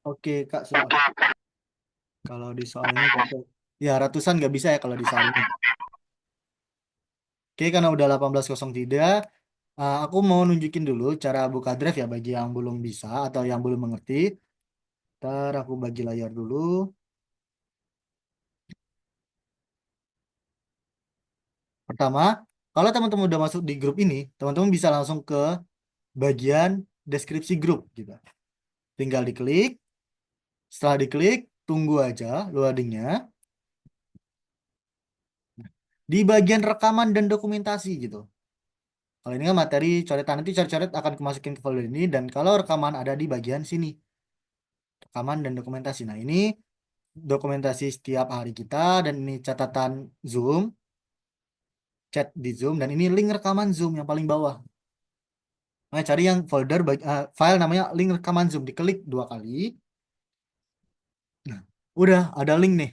Oke Kak, soal kalau di soal ini ya ratusan nggak bisa ya kalau di soal ini. Oke, karena udah 18.03, aku mau nunjukin dulu cara buka drive ya bagi yang belum bisa atau yang belum mengerti. Ntar aku bagi layar dulu. Pertama, kalau teman-teman udah masuk di grup ini, teman-teman bisa langsung ke bagian deskripsi grup gitu. Tinggal diklik. Setelah diklik, tunggu aja loadingnya. Di bagian rekaman dan dokumentasi gitu. Kalau ini kan materi coretan, nanti coret-coret akan kemasukin ke folder ini. Dan kalau rekaman ada di bagian sini. Rekaman dan dokumentasi. Nah ini dokumentasi setiap hari kita. Dan ini catatan Zoom. Chat di Zoom. Dan ini link rekaman Zoom yang paling bawah. Nah, cari yang folder, file namanya link rekaman Zoom. Diklik 2 kali. Nah, udah ada link nih.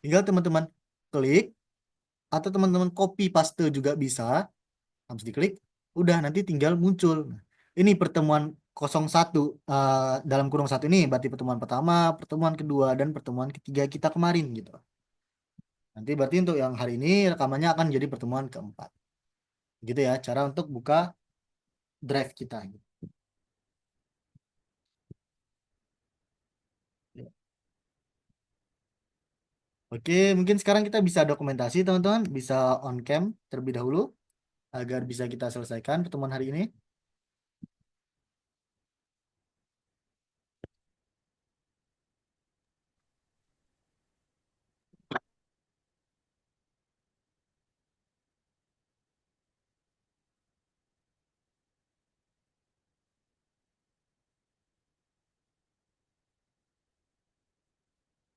Tinggal teman-teman klik. Atau teman-teman copy paste juga bisa. Habis diklik, udah nanti tinggal muncul. Nah, ini pertemuan 01 dalam kurung satu ini berarti pertemuan pertama, pertemuan kedua, dan pertemuan ketiga kita kemarin gitu. Nanti berarti untuk yang hari ini rekamannya akan jadi pertemuan keempat. Gitu ya, cara untuk buka drive kita. Gitu. Ya. Oke, mungkin sekarang kita bisa dokumentasi teman-teman, bisa on cam terlebih dahulu agar bisa kita selesaikan pertemuan hari ini.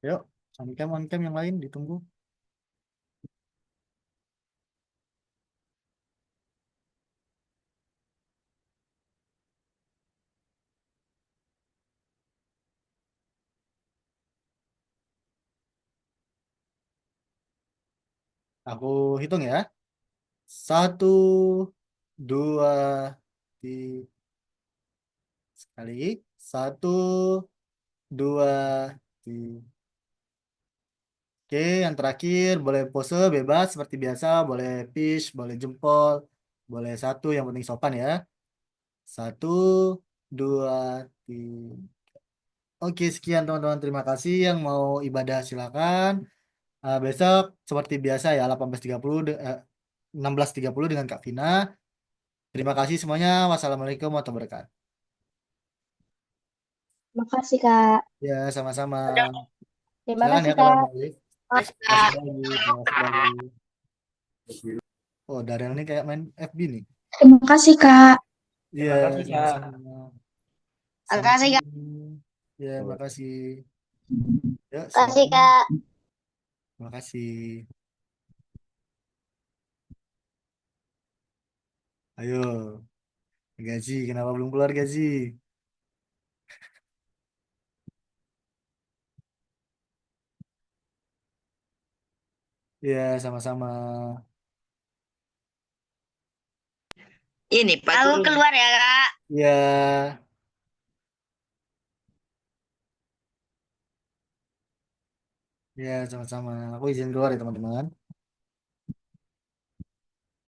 Yuk, on cam yang lain ditunggu. Aku hitung ya. Satu, dua, tiga. Sekali. Satu, dua, tiga. Oke, yang terakhir boleh pose bebas seperti biasa, boleh fish, boleh jempol, boleh satu, yang penting sopan ya. Satu, dua, tiga. Oke, sekian teman-teman. Terima kasih yang mau ibadah silakan. Besok seperti biasa ya 18.30 16.30 dengan Kak Vina. Terima kasih semuanya. Wassalamualaikum warahmatullahi wabarakatuh. Makasih, Kak. Ya, sama-sama. Terima Silakan ya kasih, kalau Kak. mau balik. Terima kasih lagi. Terima kasih lagi. Oh, Daryl ini kayak main FB nih. Terima kasih, Kak. Iya, Terima kasih, Kak. sama-sama. Makasih, Kak. Sama-sama. Ya, makasih. Ya, Makasih, silakan. Kak. Terima kasih. Ayo, gaji. Kenapa belum keluar gaji? Ya, sama-sama. Ini Pak Aku turun. keluar ya, Kak. Ya, ya, sama-sama. Aku izin keluar ya, teman-teman.